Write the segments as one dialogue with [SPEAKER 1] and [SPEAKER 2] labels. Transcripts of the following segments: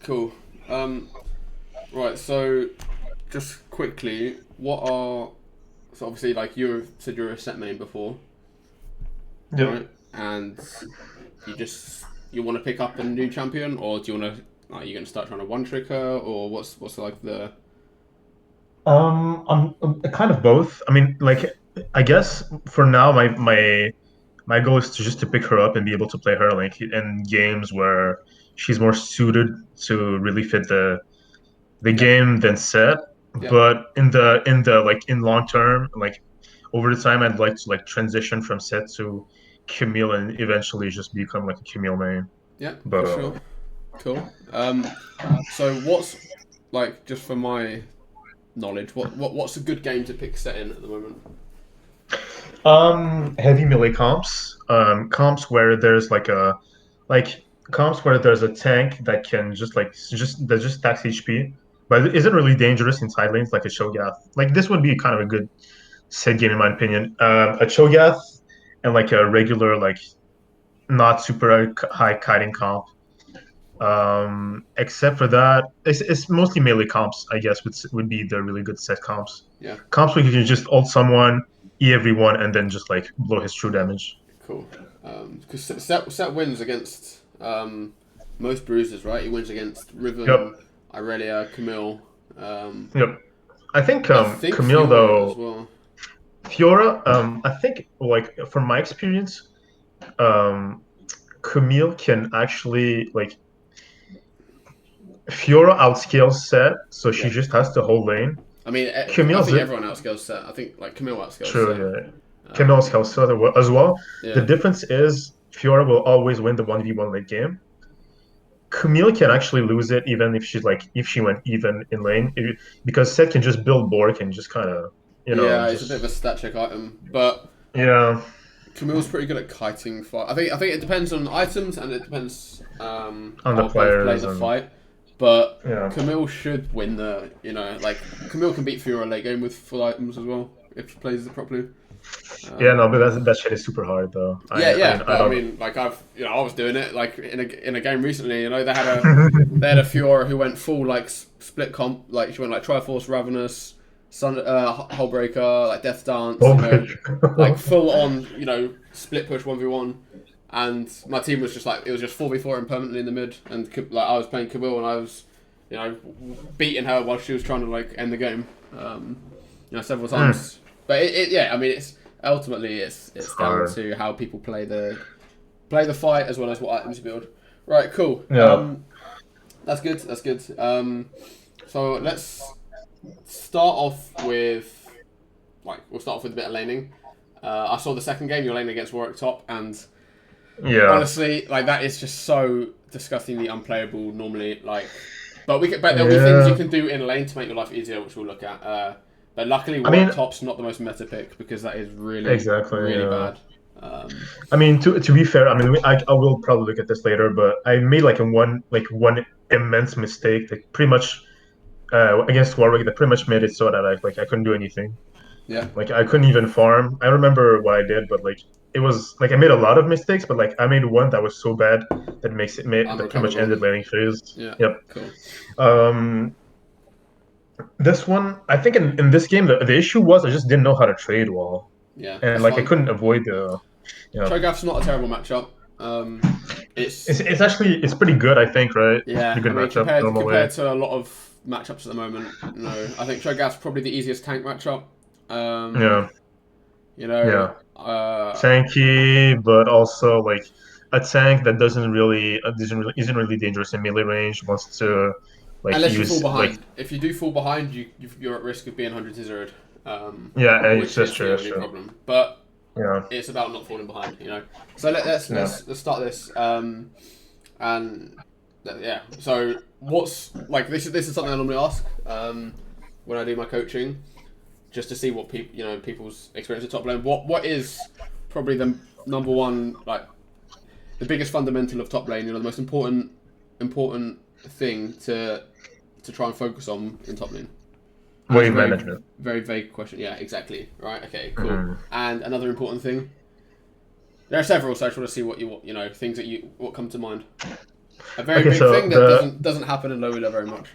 [SPEAKER 1] Cool. Um, right. So, just quickly, so obviously like you said you're a set main before,
[SPEAKER 2] Yep.
[SPEAKER 1] right? And you want to pick up a new champion, or do you want to are you going to start trying to one trick her, or what's like the
[SPEAKER 2] I'm kind of both. I mean, like, I guess for now, my goal is to just to pick her up and be able to play her like in games where she's more suited to really fit the
[SPEAKER 1] yeah
[SPEAKER 2] game than set.
[SPEAKER 1] yeah
[SPEAKER 2] But in the like in long term, like over the time, I'd like to like transition from set to Camille and eventually just become like a Camille main.
[SPEAKER 1] yeah for
[SPEAKER 2] But
[SPEAKER 1] sure. Cool. So what's like just for my knowledge, what's a good game to pick set in at the moment?
[SPEAKER 2] heavy melee comps, comps where there's like comps where there's a tank that can just stacks HP, but it isn't really dangerous in side lanes like a Cho'Gath. Like this would be kind of a good set game in my opinion. A Cho'Gath and like a regular like not super high kiting comp. Except for that, it's mostly melee comps, I guess, would be the really good set comps.
[SPEAKER 1] Yeah.
[SPEAKER 2] Comps where you can just ult someone, E everyone, and then just like blow his true damage.
[SPEAKER 1] Cool. Because Set wins against most bruisers, right? He wins against
[SPEAKER 2] Yep.
[SPEAKER 1] Riven, Irelia, Camille. Um,
[SPEAKER 2] Yep. I think
[SPEAKER 1] I think
[SPEAKER 2] Camille
[SPEAKER 1] Fiora as
[SPEAKER 2] though
[SPEAKER 1] well.
[SPEAKER 2] Fiora, I think like from my experience, um Camille can actually like Fiora outscales Set, so she
[SPEAKER 1] Yeah.
[SPEAKER 2] just has to hold lane.
[SPEAKER 1] I mean, I
[SPEAKER 2] Camille's
[SPEAKER 1] think
[SPEAKER 2] it.
[SPEAKER 1] everyone outscales Set. I think like Camille outscales
[SPEAKER 2] True,
[SPEAKER 1] Set.
[SPEAKER 2] yeah. Camille
[SPEAKER 1] Um,
[SPEAKER 2] outscales Set as well. The
[SPEAKER 1] yeah.
[SPEAKER 2] difference is Fiora will always win the 1v1 late game. Camille can actually lose it even if she went even in lane because Set can just build Bork and just kind of
[SPEAKER 1] Yeah, it's a bit of a
[SPEAKER 2] just
[SPEAKER 1] stat check item, but
[SPEAKER 2] yeah.
[SPEAKER 1] Camille's pretty good at kiting fight. I think it depends on items and it depends
[SPEAKER 2] On the
[SPEAKER 1] how both play
[SPEAKER 2] players
[SPEAKER 1] the
[SPEAKER 2] and
[SPEAKER 1] fight. But
[SPEAKER 2] yeah.
[SPEAKER 1] Camille should win like Camille can beat Fiora late game with full items as well if she plays it properly.
[SPEAKER 2] Yeah, no,
[SPEAKER 1] Um,
[SPEAKER 2] but that shit is super hard though. I
[SPEAKER 1] yeah,
[SPEAKER 2] mean I
[SPEAKER 1] but I
[SPEAKER 2] don't
[SPEAKER 1] mean, like I was doing it like in a game recently. They had
[SPEAKER 2] know.
[SPEAKER 1] a Fiora who went full like split comp, like she went like Triforce, Ravenous, Hullbreaker, like Death Dance,
[SPEAKER 2] Oh my
[SPEAKER 1] like
[SPEAKER 2] God.
[SPEAKER 1] full on, split push 1v1. And my team was just like it was just 4v4 and permanently in the mid, and like I was playing Camille and I was, beating her while she was trying to like end the game, several
[SPEAKER 2] Mm,
[SPEAKER 1] times. But yeah, I mean it's ultimately
[SPEAKER 2] it's
[SPEAKER 1] it's down
[SPEAKER 2] hard.
[SPEAKER 1] to how people play the fight as well as what items you build. Right, cool.
[SPEAKER 2] Yeah.
[SPEAKER 1] That's good. That's good. So let's start off with we'll start off with a bit of laning. I saw the second game you're laning against Warwick top, and
[SPEAKER 2] Yeah.
[SPEAKER 1] honestly, like that is just so disgustingly unplayable normally. But there'll be things you
[SPEAKER 2] Yeah.
[SPEAKER 1] can do in lane to make your life easier, which we'll look at. But luckily,
[SPEAKER 2] I
[SPEAKER 1] Warwick
[SPEAKER 2] mean,
[SPEAKER 1] top's not the most meta pick because that is really,
[SPEAKER 2] exactly.
[SPEAKER 1] really
[SPEAKER 2] Yeah.
[SPEAKER 1] bad. Um,
[SPEAKER 2] I mean, to be fair, I mean, I will probably look at this later, but I made like one immense mistake, like pretty much against Warwick, that pretty much made it so that I couldn't do anything.
[SPEAKER 1] yeah.
[SPEAKER 2] Like I couldn't even farm. I remember what I did, but like it was like I made a lot of mistakes, but like I made one that was so bad that pretty much
[SPEAKER 1] Unrecoverable.
[SPEAKER 2] ended laning phase.
[SPEAKER 1] Yeah,
[SPEAKER 2] Yep.
[SPEAKER 1] cool.
[SPEAKER 2] Um, this one, I think in this game, the issue was I just didn't know how to trade well,
[SPEAKER 1] Yeah,
[SPEAKER 2] and
[SPEAKER 1] that's
[SPEAKER 2] like I
[SPEAKER 1] fine.
[SPEAKER 2] couldn't avoid the, you know,
[SPEAKER 1] Cho'Gath's not a terrible matchup. It's
[SPEAKER 2] it's actually it's pretty good, I think, right?
[SPEAKER 1] yeah.
[SPEAKER 2] Pretty
[SPEAKER 1] I
[SPEAKER 2] good
[SPEAKER 1] mean,
[SPEAKER 2] matchup
[SPEAKER 1] compared
[SPEAKER 2] normally.
[SPEAKER 1] to a lot of matchups at the moment, no. I think Cho'Gath's probably the easiest tank matchup. Um,
[SPEAKER 2] Yeah,
[SPEAKER 1] you know,
[SPEAKER 2] yeah,
[SPEAKER 1] uh,
[SPEAKER 2] tanky, but also like a tank that isn't really dangerous in melee range. Wants to like
[SPEAKER 1] unless you fall
[SPEAKER 2] use like
[SPEAKER 1] behind. If you do fall behind, you're at risk of being 100 to 0,
[SPEAKER 2] yeah, and it's
[SPEAKER 1] which
[SPEAKER 2] just
[SPEAKER 1] is
[SPEAKER 2] true.
[SPEAKER 1] the
[SPEAKER 2] That's
[SPEAKER 1] only
[SPEAKER 2] true.
[SPEAKER 1] problem. But
[SPEAKER 2] Yeah,
[SPEAKER 1] it's about not falling behind. So let's
[SPEAKER 2] yeah.
[SPEAKER 1] let's let's start this. And yeah. So what's like this is something I normally ask when I do my coaching, just to see what people's experience at top lane. What is probably the number one, like the biggest fundamental of top lane? The most important thing to try and focus on in top lane. And that's a
[SPEAKER 2] Wave
[SPEAKER 1] very
[SPEAKER 2] management.
[SPEAKER 1] very vague question. Yeah, exactly. Right. Okay. Cool.
[SPEAKER 2] Mhm.
[SPEAKER 1] And another important thing. There are several, so I just want to see what things that what come to mind. A very
[SPEAKER 2] Okay,
[SPEAKER 1] big
[SPEAKER 2] so
[SPEAKER 1] thing that
[SPEAKER 2] the
[SPEAKER 1] doesn't happen in low elo very much.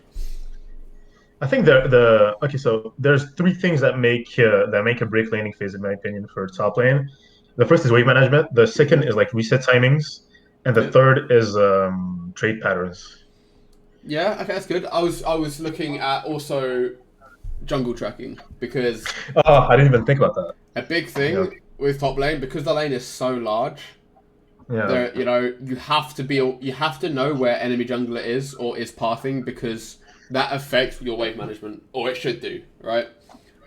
[SPEAKER 2] I think the okay, so there's three things that make a break laning phase, in my opinion, for top lane. The first is wave management. The second is like reset timings, and the
[SPEAKER 1] Yeah.
[SPEAKER 2] third is trade patterns.
[SPEAKER 1] Yeah, okay, that's good. I was looking at also jungle tracking because
[SPEAKER 2] Oh, I didn't even think about that.
[SPEAKER 1] a big
[SPEAKER 2] Yeah,
[SPEAKER 1] thing with top lane because the lane is so large.
[SPEAKER 2] yeah,
[SPEAKER 1] There, you have to know where enemy jungler is or is pathing because that affects your wave management, or it should do, right?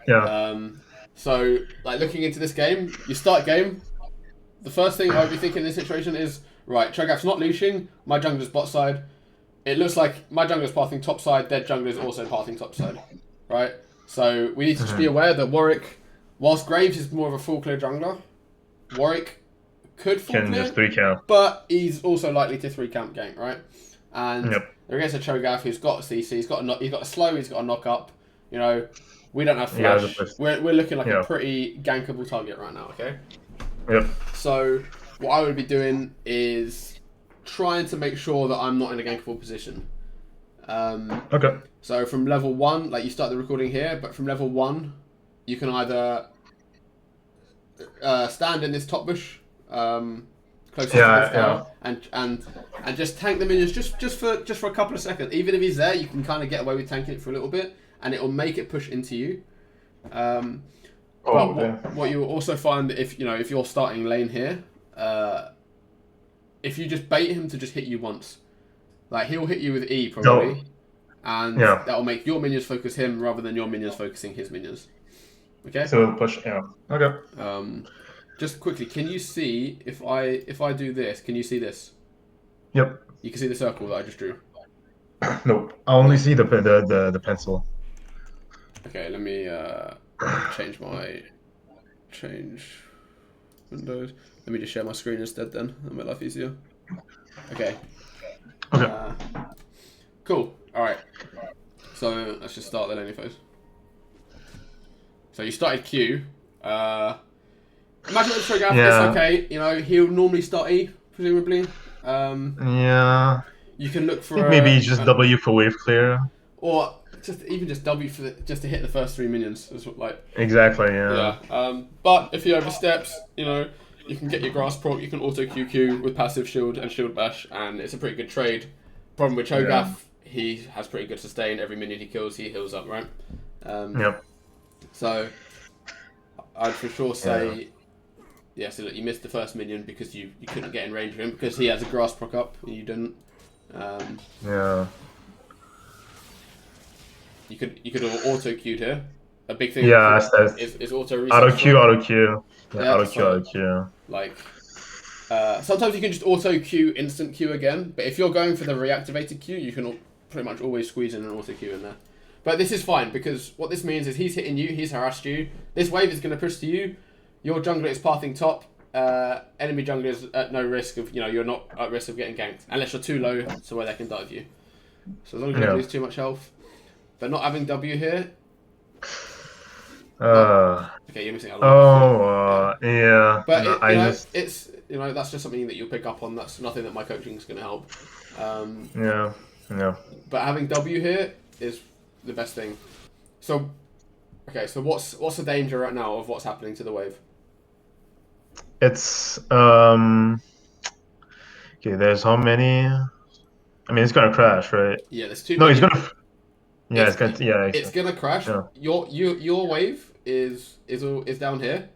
[SPEAKER 2] yeah.
[SPEAKER 1] Um, so like looking into this game, you start game. The first thing I would be thinking in this situation is right. Cho'Gath's not leashing. My jungler's bot side. It looks like my jungler's pathing top side. Their jungler is also pathing top side, right? So we need to just be
[SPEAKER 2] Hmm.
[SPEAKER 1] aware that Warwick, whilst Graves is more of a full clear jungler, Warwick could full
[SPEAKER 2] Can just
[SPEAKER 1] clear,
[SPEAKER 2] three count.
[SPEAKER 1] but he's also likely to 3 camp gank, right? And
[SPEAKER 2] Yep.
[SPEAKER 1] there against a Cho'Gath who's got a CC, he's got a slow, he's got a knock up. You know, we don't have
[SPEAKER 2] You guys are
[SPEAKER 1] flash.
[SPEAKER 2] pissed.
[SPEAKER 1] We're looking like a
[SPEAKER 2] Yeah.
[SPEAKER 1] pretty gankable target right now. Okay.
[SPEAKER 2] Yep.
[SPEAKER 1] So what I would be doing is trying to make sure that I'm not in a gankable position.
[SPEAKER 2] Okay.
[SPEAKER 1] So from level 1, like you start the recording here, but from level 1, you can either stand in this top bush, closest to
[SPEAKER 2] Yeah.
[SPEAKER 1] this
[SPEAKER 2] Yeah.
[SPEAKER 1] tower, and just tank the minions just for a couple of seconds. Even if he's there, you can kind of get away with tanking it for a little bit, and it will make it push into you. Um,
[SPEAKER 2] Oh,
[SPEAKER 1] but
[SPEAKER 2] yeah.
[SPEAKER 1] what you will also find if you're starting lane here, if you just bait him to just hit you once, like he'll hit you with E
[SPEAKER 2] No.
[SPEAKER 1] probably, and
[SPEAKER 2] Yeah.
[SPEAKER 1] that will make your minions focus him rather than your minions focusing his minions. Okay.
[SPEAKER 2] So push. Yeah. Okay.
[SPEAKER 1] Just quickly, can you see if I do this? Can you see this?
[SPEAKER 2] Yep.
[SPEAKER 1] You can see the circle that I just drew.
[SPEAKER 2] Nope. I only
[SPEAKER 1] No.
[SPEAKER 2] see the pencil.
[SPEAKER 1] Okay, let me change my change windows. Let me just share my screen instead. Then that'll make life easier. Okay.
[SPEAKER 2] Okay.
[SPEAKER 1] Cool. All right. So let's just start the laning phase. So you started Q. Imagine with Cho'Gath,
[SPEAKER 2] Yeah.
[SPEAKER 1] it's okay. You know, he'll normally start E, presumably.
[SPEAKER 2] Yeah.
[SPEAKER 1] You can look
[SPEAKER 2] I
[SPEAKER 1] for
[SPEAKER 2] think maybe just W for wave clear.
[SPEAKER 1] or just W for just to hit the first 3 minions. Is what, like,
[SPEAKER 2] Exactly. Yeah.
[SPEAKER 1] yeah. But if he oversteps, you can get your grass proc. You can auto QQ with passive shield and shield bash, and it's a pretty good trade. Problem with Cho'Gath,
[SPEAKER 2] Yeah.
[SPEAKER 1] he has pretty good sustain. Every minion he kills, he heals up, right?
[SPEAKER 2] Yep.
[SPEAKER 1] So I'd for sure say, so look, you missed the first minion because you couldn't get in range of him because he has a grass proc up and you didn't.
[SPEAKER 2] Yeah.
[SPEAKER 1] You could have auto queued here. A big thing
[SPEAKER 2] Yeah. That's
[SPEAKER 1] is auto reset.
[SPEAKER 2] auto Q. Auto Q. Yeah.
[SPEAKER 1] Yeah,
[SPEAKER 2] Auto Q.
[SPEAKER 1] so
[SPEAKER 2] Auto Q.
[SPEAKER 1] like sometimes you can just auto queue instant queue again, but if you're going for the reactivated queue, you can pretty much always squeeze in an auto queue in there. But this is fine because what this means is he's hitting you, he's harassed you. This wave is going to push to you. Your jungler is pathing top. Enemy jungler is at no risk of you're not at risk of getting ganked unless you're too low to where they can dive you. So as long as you don't lose too much health, but not having W here. Okay, you're missing out.
[SPEAKER 2] Yeah.
[SPEAKER 1] But
[SPEAKER 2] No, I just.
[SPEAKER 1] it's that's just something that you'll pick up on. That's nothing that my coaching is going to help.
[SPEAKER 2] Yeah. Yeah.
[SPEAKER 1] But having W here is the best thing. So, okay, so what's the danger right now of what's happening to the wave?
[SPEAKER 2] It's Okay. There's how many? I mean, it's gonna crash, right?
[SPEAKER 1] Yeah, there's too
[SPEAKER 2] No,
[SPEAKER 1] many.
[SPEAKER 2] it's gonna. Yeah, it's gonna. Yeah.
[SPEAKER 1] It's gonna crash.
[SPEAKER 2] Yeah.
[SPEAKER 1] Your wave is down here.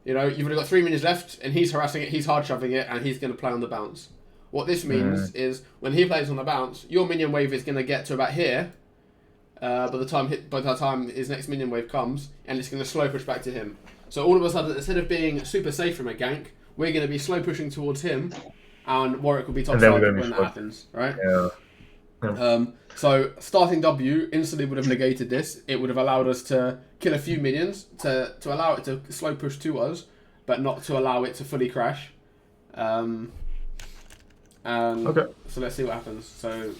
[SPEAKER 1] You've only got 3 minutes left, and he's harassing it. He's hard shoving it, and he's gonna play on the bounce. What this means is when he plays on the bounce, your minion wave is gonna get to about here. By the time his next minion wave comes, and it's gonna slow push back to him. So all of a sudden, instead of being super safe from a gank, we're gonna be slow pushing towards him, and Warwick will be top
[SPEAKER 2] And then we're
[SPEAKER 1] side
[SPEAKER 2] gonna be
[SPEAKER 1] when that
[SPEAKER 2] slow.
[SPEAKER 1] happens, right?
[SPEAKER 2] Yeah.
[SPEAKER 1] So starting W instantly would have negated this. It would have allowed us to kill a few minions to allow it to slow push to us, but not to allow it to fully crash.
[SPEAKER 2] Okay.
[SPEAKER 1] So let's see what happens. So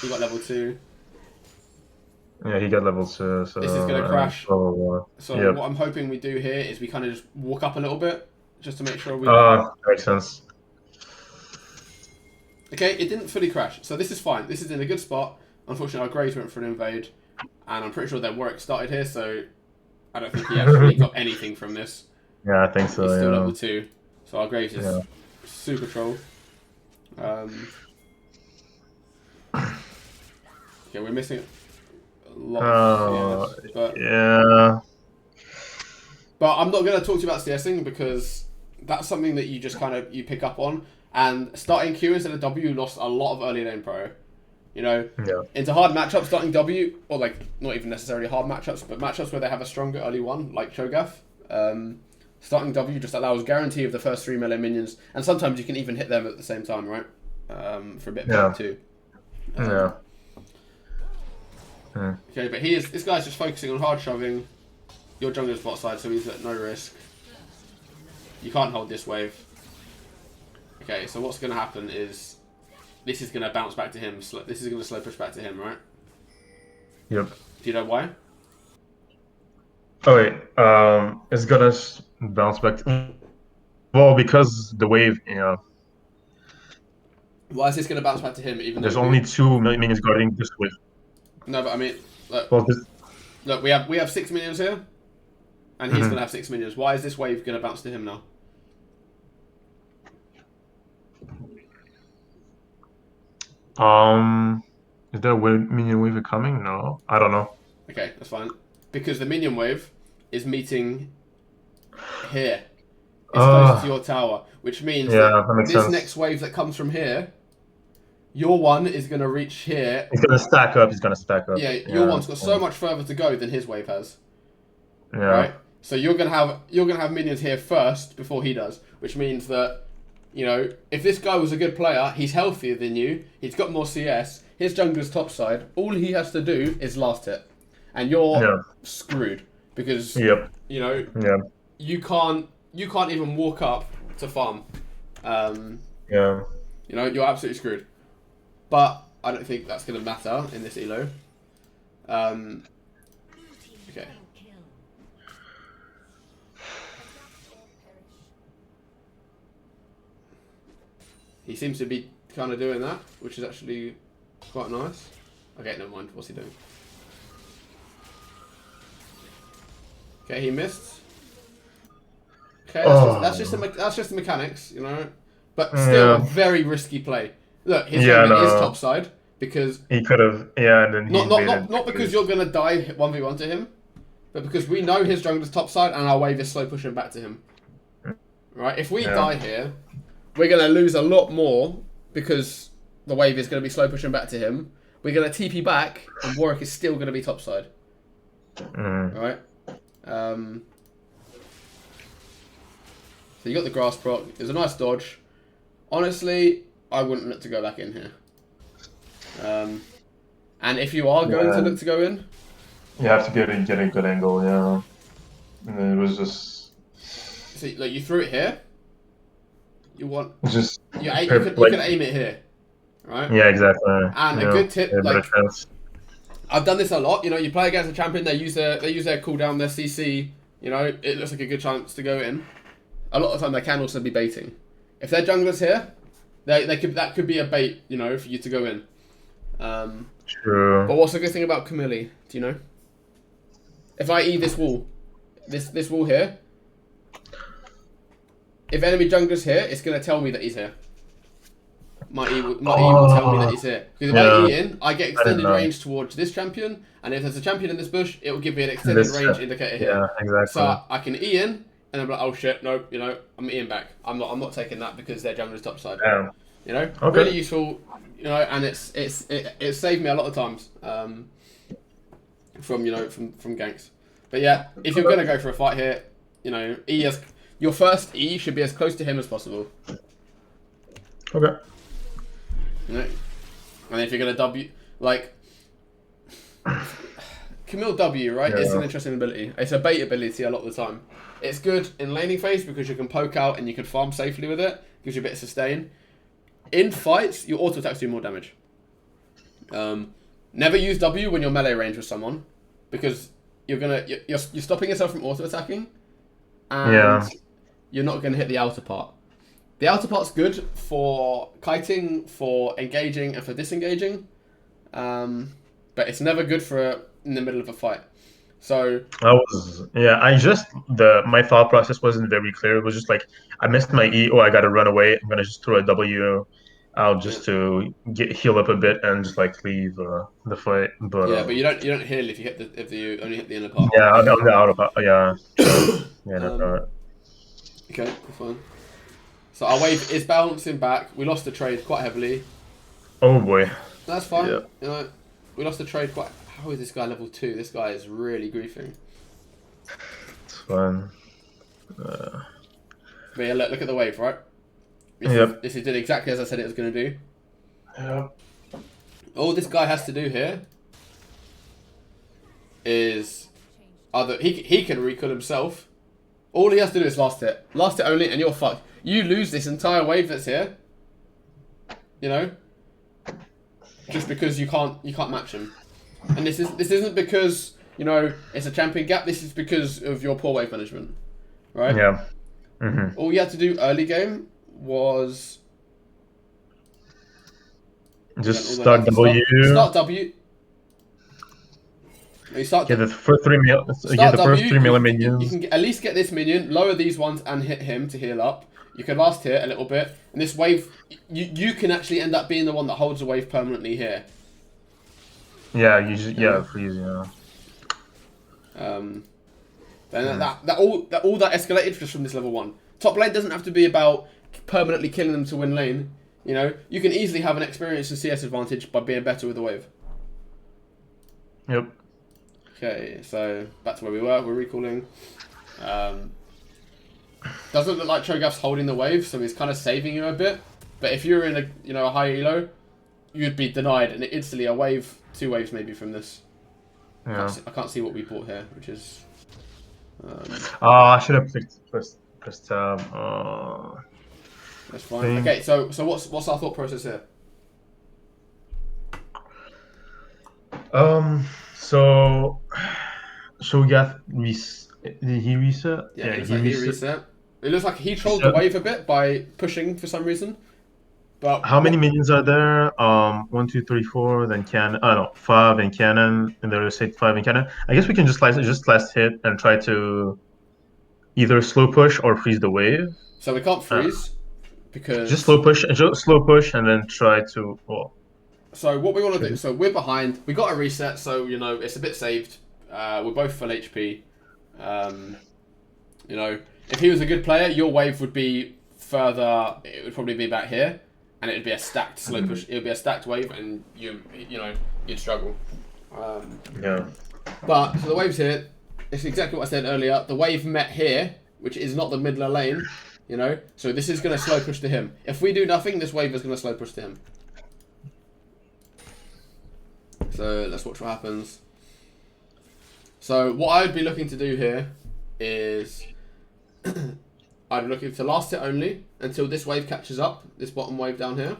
[SPEAKER 1] he got level 2.
[SPEAKER 2] Yeah, he got level 2. So
[SPEAKER 1] This is gonna crash.
[SPEAKER 2] So
[SPEAKER 1] What I'm hoping we do here is we kind of just walk up a little bit just to make sure we.
[SPEAKER 2] makes sense.
[SPEAKER 1] Okay, it didn't fully crash, so this is fine. This is in a good spot. Unfortunately, our Graves went for an invade, and I'm pretty sure their work started here, so I don't think he actually got anything from this.
[SPEAKER 2] Yeah, I think so.
[SPEAKER 1] He's still
[SPEAKER 2] Yeah.
[SPEAKER 1] level 2, so our Graves is
[SPEAKER 2] Yeah.
[SPEAKER 1] super troll. Okay, we're missing a lot of CS, but
[SPEAKER 2] Yeah.
[SPEAKER 1] I'm not going to talk to you about CSing because that's something that you just kind of you pick up on. And starting Q instead of W lost a lot of early lane pro. You know,
[SPEAKER 2] Yeah.
[SPEAKER 1] into hard matchups, starting W, or like not even necessarily hard matchups, but matchups where they have a stronger early one, like Cho'Gath. Starting W just allows guarantee of the first 3 melee minions, and sometimes you can even hit them at the same time, right? For a bit of help too.
[SPEAKER 2] Yeah.
[SPEAKER 1] Okay, but this guy's just focusing on hard shoving. Your jungler's bot side, so he's at no risk. You can't hold this wave. Okay, so what's going to happen is this is going to bounce back to him. This is going to slow push back to him, right?
[SPEAKER 2] Yep.
[SPEAKER 1] Do you know why?
[SPEAKER 2] Oh wait. It's gonna bounce back. Well, because the wave,
[SPEAKER 1] Why is this going to bounce back to him? Even
[SPEAKER 2] there's
[SPEAKER 1] though
[SPEAKER 2] only 2 minions guarding this wave.
[SPEAKER 1] no, but I mean, look,
[SPEAKER 2] Well,
[SPEAKER 1] we have 6 minions here, and he's going to have 6 minions. Why is this wave going to bounce to him now?
[SPEAKER 2] Is there a minion wave coming? No, I don't know.
[SPEAKER 1] Okay, that's fine. Because the minion wave is meeting here. It's close to your tower, which means
[SPEAKER 2] that makes
[SPEAKER 1] this
[SPEAKER 2] sense.
[SPEAKER 1] next wave that comes from here, your one is going to reach here.
[SPEAKER 2] He's gonna stack up.
[SPEAKER 1] Yeah, your one's got so much further to go than his wave has.
[SPEAKER 2] Yeah.
[SPEAKER 1] Right? So you're gonna have minions here first before he does, which means that, you know, if this guy was a good player, he's healthier than you, he's got more CS, his jungler's topside, all he has to do is last hit. And you're screwed. Because you know you can't even walk up to farm. You know, you're absolutely screwed. But I don't think that's gonna matter in this elo. Okay. He seems to be kind of doing that, which is actually quite nice. Okay, never mind. What's he doing? Okay, he missed. Okay, that's just the mechanics, you know. But still, a very risky play. Look, his jungler is topside because
[SPEAKER 2] he could have, and then
[SPEAKER 1] not because you're gonna die 1v1 to him, but because we know his jungler's topside and our wave is slow pushing back to him. Right? If we die here, we're gonna lose a lot more because the wave is gonna be slow pushing back to him. We're gonna TP back, and Warwick is still gonna be topside. Right? So you got the grass proc. It was a nice dodge. Honestly, I wouldn't look to go back in here. And if you are going to look to go in,
[SPEAKER 2] you have to get a good angle. Yeah, and then it was just.
[SPEAKER 1] See, like you threw it here. You want
[SPEAKER 2] just
[SPEAKER 1] you can aim it here, right?
[SPEAKER 2] Yeah, exactly.
[SPEAKER 1] And a good tip, like I've done this a lot. You know, you play against a champion, they use their cooldown, their CC. You know, it looks like a good chance to go in. A lot of the time, they can also be baiting. If their jungler's here, that could be a bait. You know, for you to go in.
[SPEAKER 2] True.
[SPEAKER 1] But what's the good thing about Camille? Do you know? If I E this wall, this wall here. If enemy jungler's here, it's going to tell me that he's here. My E will tell me that he's here. Because if I E in, I get extended range towards this champion, and if there's a champion in this bush, it will give me an extended range indicator here.
[SPEAKER 2] Yeah, exactly.
[SPEAKER 1] So I can E in, and I'm like, oh shit, no, you know, I'm Eing back. I'm not taking that because their jungler's topside.
[SPEAKER 2] Yeah.
[SPEAKER 1] You know, really useful. You know, and it saved me a lot of times from ganks. But yeah, if you're gonna go for a fight here, you know, your first E should be as close to him as possible.
[SPEAKER 2] Okay.
[SPEAKER 1] You know? And if you're gonna W, like Camille W, right? It's an interesting ability. It's a bait ability a lot of the time. It's good in laning phase because you can poke out and you can farm safely with it. Gives you a bit of sustain. In fights, your auto attacks do more damage. Never use W when you're melee range with someone because you're stopping yourself from auto attacking, and you're not gonna hit the outer part. The outer part's good for kiting, for engaging, and for disengaging. But it's never good for in the middle of a fight. So
[SPEAKER 2] I just my thought process wasn't very clear. It was just like I missed my E. Oh, I gotta run away. I'm gonna just throw a W out
[SPEAKER 1] yeah,
[SPEAKER 2] just to heal up a bit and just like leave the fight. But
[SPEAKER 1] yeah, but you don't heal if you only hit the inner part.
[SPEAKER 2] yeah, on the out of yeah, true. Yeah, no,
[SPEAKER 1] Um, okay, that's fine. So our wave is bouncing back. We lost the trade quite heavily.
[SPEAKER 2] oh boy.
[SPEAKER 1] That's fine.
[SPEAKER 2] Yeah,
[SPEAKER 1] You know, we lost the trade quite. How is this guy level 2? This guy is really griefing.
[SPEAKER 2] it's fine.
[SPEAKER 1] But yeah, look at the wave, right?
[SPEAKER 2] Yep.
[SPEAKER 1] This is did exactly as I said it was going to do.
[SPEAKER 2] Yep.
[SPEAKER 1] All this guy has to do here is either he can recall himself. All he has to do is last hit only, and you're fucked. You lose this entire wave that's here. You know, just because you can't match him. And this isn't because it's a champion gap. This is because of your poor wave management, right?
[SPEAKER 2] Yeah.
[SPEAKER 1] All you had to do early game was
[SPEAKER 2] Just start W.
[SPEAKER 1] Start W. You start
[SPEAKER 2] Get the first three minions.
[SPEAKER 1] You can at least get this minion, lower these ones, and hit him to heal up. You can last hit a little bit, and this wave, you can actually end up being the one that holds the wave permanently here.
[SPEAKER 2] Yeah, freeze. Yeah.
[SPEAKER 1] Then all that escalated just from this level 1. Top lane doesn't have to be about permanently killing them to win lane. You know, you can easily have an experience and CS advantage by being better with the wave.
[SPEAKER 2] Yep.
[SPEAKER 1] Okay, so back to where we were. We're recalling. Doesn't look like Cho'Gath's holding the wave, so he's kind of saving you a bit. But if you're in a high elo, you'd be denied, and instantly a wave, 2 waves maybe from this.
[SPEAKER 2] Yeah.
[SPEAKER 1] I can't see what we bought here, which is.
[SPEAKER 2] I should have pressed tab.
[SPEAKER 1] That's fine. Okay, so what's our thought process here?
[SPEAKER 2] So Shogath did he reset?
[SPEAKER 1] Yeah, he reset. It looks like he trolled the wave a bit by pushing for some reason. But
[SPEAKER 2] how many minions are there? 1, 2, 3, 4. Then cannon. Oh no, 5 in cannon, and there's 5 in cannon. I guess we can just last hit and try to either slow push or freeze the wave.
[SPEAKER 1] So we can't freeze because
[SPEAKER 2] just slow push, and then try to. Well,
[SPEAKER 1] so what we want to do? So we're behind. We got a reset, so it's a bit saved. We're both full HP. If he was a good player, your wave would be further. It would probably be back here, and it would be a stacked slow push. It would be a stacked wave, and you'd struggle.
[SPEAKER 2] Yeah.
[SPEAKER 1] But so the wave's here. It's exactly what I said earlier. The wave met here, which is not the middle lane. So this is going to slow push to him. If we do nothing, this wave is going to slow push to him. So let's watch what happens. So what I would be looking to do here is I'd be looking to last hit only until this wave catches up, this bottom wave down here.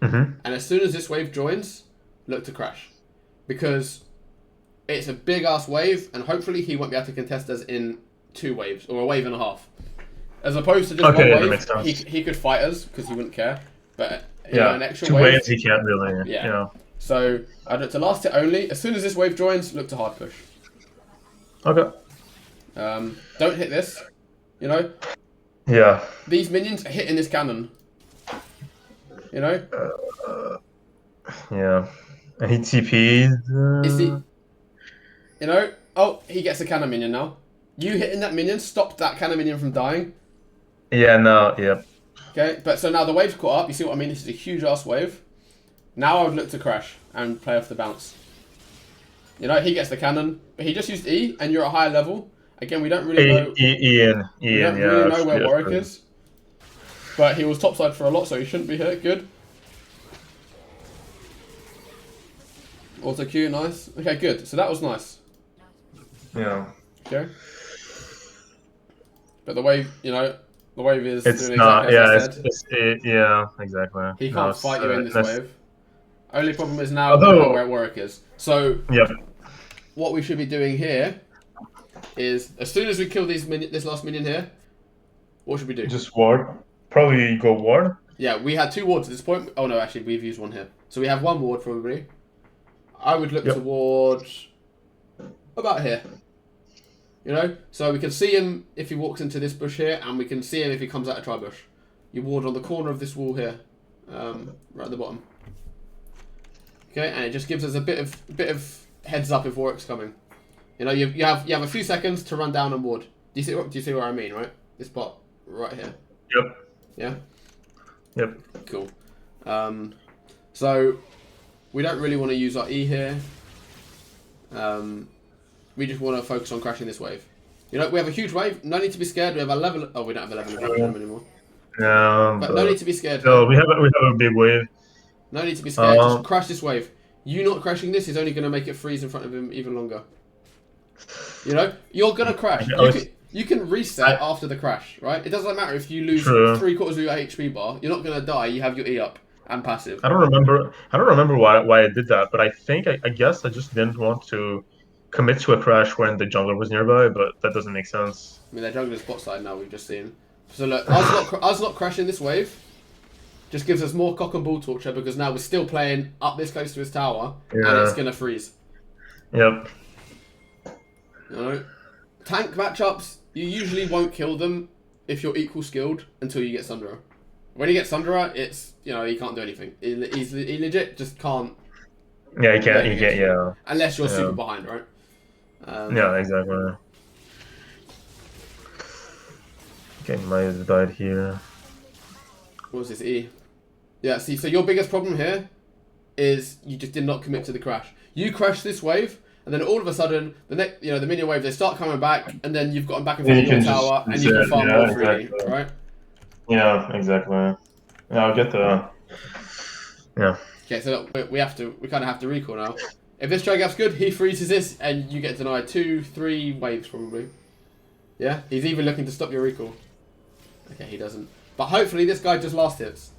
[SPEAKER 1] And as soon as this wave joins, look to crash. Because it's a big ass wave, and hopefully he won't be able to contest us in 2 waves, or a wave and a half. As opposed to just 1 wave, he could fight us because he wouldn't care. But an extra
[SPEAKER 2] 2
[SPEAKER 1] wave,
[SPEAKER 2] waves he can't really.
[SPEAKER 1] Yeah. So I'd look to last hit only. As soon as this wave joins, look to hard push.
[SPEAKER 2] Okay.
[SPEAKER 1] Don't hit this.
[SPEAKER 2] Yeah.
[SPEAKER 1] These minions are hitting this cannon.
[SPEAKER 2] Yeah. And he TP'd.
[SPEAKER 1] Is he? Oh, he gets a cannon minion now. You hitting that minion stopped that cannon minion from dying.
[SPEAKER 2] Yeah. No. Yep.
[SPEAKER 1] Okay, but so now the wave's caught up. You see what I mean? This is a huge ass wave. Now I would look to crash and play off the bounce. He gets the cannon, but he just used E, and you're at a higher level. Again, we don't really know.
[SPEAKER 2] Ian,
[SPEAKER 1] we don't really know where Warwick is. But he was topside for a lot, so he shouldn't be hit. Good. Auto Q, nice. Okay, good. So that was nice.
[SPEAKER 2] Yeah.
[SPEAKER 1] Okay. But the wave, the wave is.
[SPEAKER 2] It's
[SPEAKER 1] doing
[SPEAKER 2] not.
[SPEAKER 1] exactly as I said.
[SPEAKER 2] Yeah, exactly.
[SPEAKER 1] He can't fight you in this wave. Only problem is now where Warwick is. So.
[SPEAKER 2] Yep.
[SPEAKER 1] What we should be doing here is, as soon as we kill this last minion here, what should we do?
[SPEAKER 2] Just ward. Probably go ward.
[SPEAKER 1] Yeah, we had 2 wards at this point. Oh no, actually, we've used 1 here. So we have 1 ward probably. I would look
[SPEAKER 2] Yep.
[SPEAKER 1] towards about here. You know? So we can see him if he walks into this bush here, and we can see him if he comes out of tri-bush. You ward on the corner of this wall here. Right at the bottom. Okay, and it just gives us a bit of heads up if Warwick's coming. You know, you have a few seconds to run down and ward. Do you see what I mean, right? This spot right here.
[SPEAKER 2] Yep.
[SPEAKER 1] Yeah?
[SPEAKER 2] Yep.
[SPEAKER 1] Cool. So we don't really want to use our E here. We just want to focus on crashing this wave. You know, we have a huge wave. No need to be scared. We have a level. Oh, we don't have a level of damage anymore.
[SPEAKER 2] Yeah,
[SPEAKER 1] But no need to be scared.
[SPEAKER 2] No, we have a big wave.
[SPEAKER 1] No need to be scared. Just crash this wave. You not crashing this is only going to make it freeze in front of him even longer. You know, you're going to crash. You can reset after the crash, right? It doesn't matter if you lose 3/4 of your HP bar. You're not going to die. You have your E up and passive.
[SPEAKER 2] I don't remember why I did that, but I guess I just didn't want to commit to a crash when the jungler was nearby, but that doesn't make sense.
[SPEAKER 1] I mean, their jungler's bot side now. We've just seen. So look, us not crashing this wave just gives us more cock and ball torture because now we're still playing up this close to his tower and it's gonna freeze.
[SPEAKER 2] Yep.
[SPEAKER 1] You know, tank matchups you usually won't kill them if you're equal skilled until you get Sundra. When you get Sundra, it's he can't do anything. He legit just can't.
[SPEAKER 2] Yeah, he can't. Yeah.
[SPEAKER 1] Unless you're super behind, right?
[SPEAKER 2] Yeah, exactly. Okay, might have died here.
[SPEAKER 1] What was this E? Yeah, see, so your biggest problem here is you just did not commit to the crash. You crash this wave, and then all of a sudden, the minion wave, they start coming back, and then you've got them back in front of your tower, and you can farm more freely, right?
[SPEAKER 2] Yeah, exactly. Yeah, I'll get the. Yeah.
[SPEAKER 1] Okay, so we kind of have to recall now. If this Cho'Gath's good, he freezes this, and you get denied 2-3 waves probably. Yeah, he's even looking to stop your recall. Okay, he doesn't. But hopefully this guy just last hits.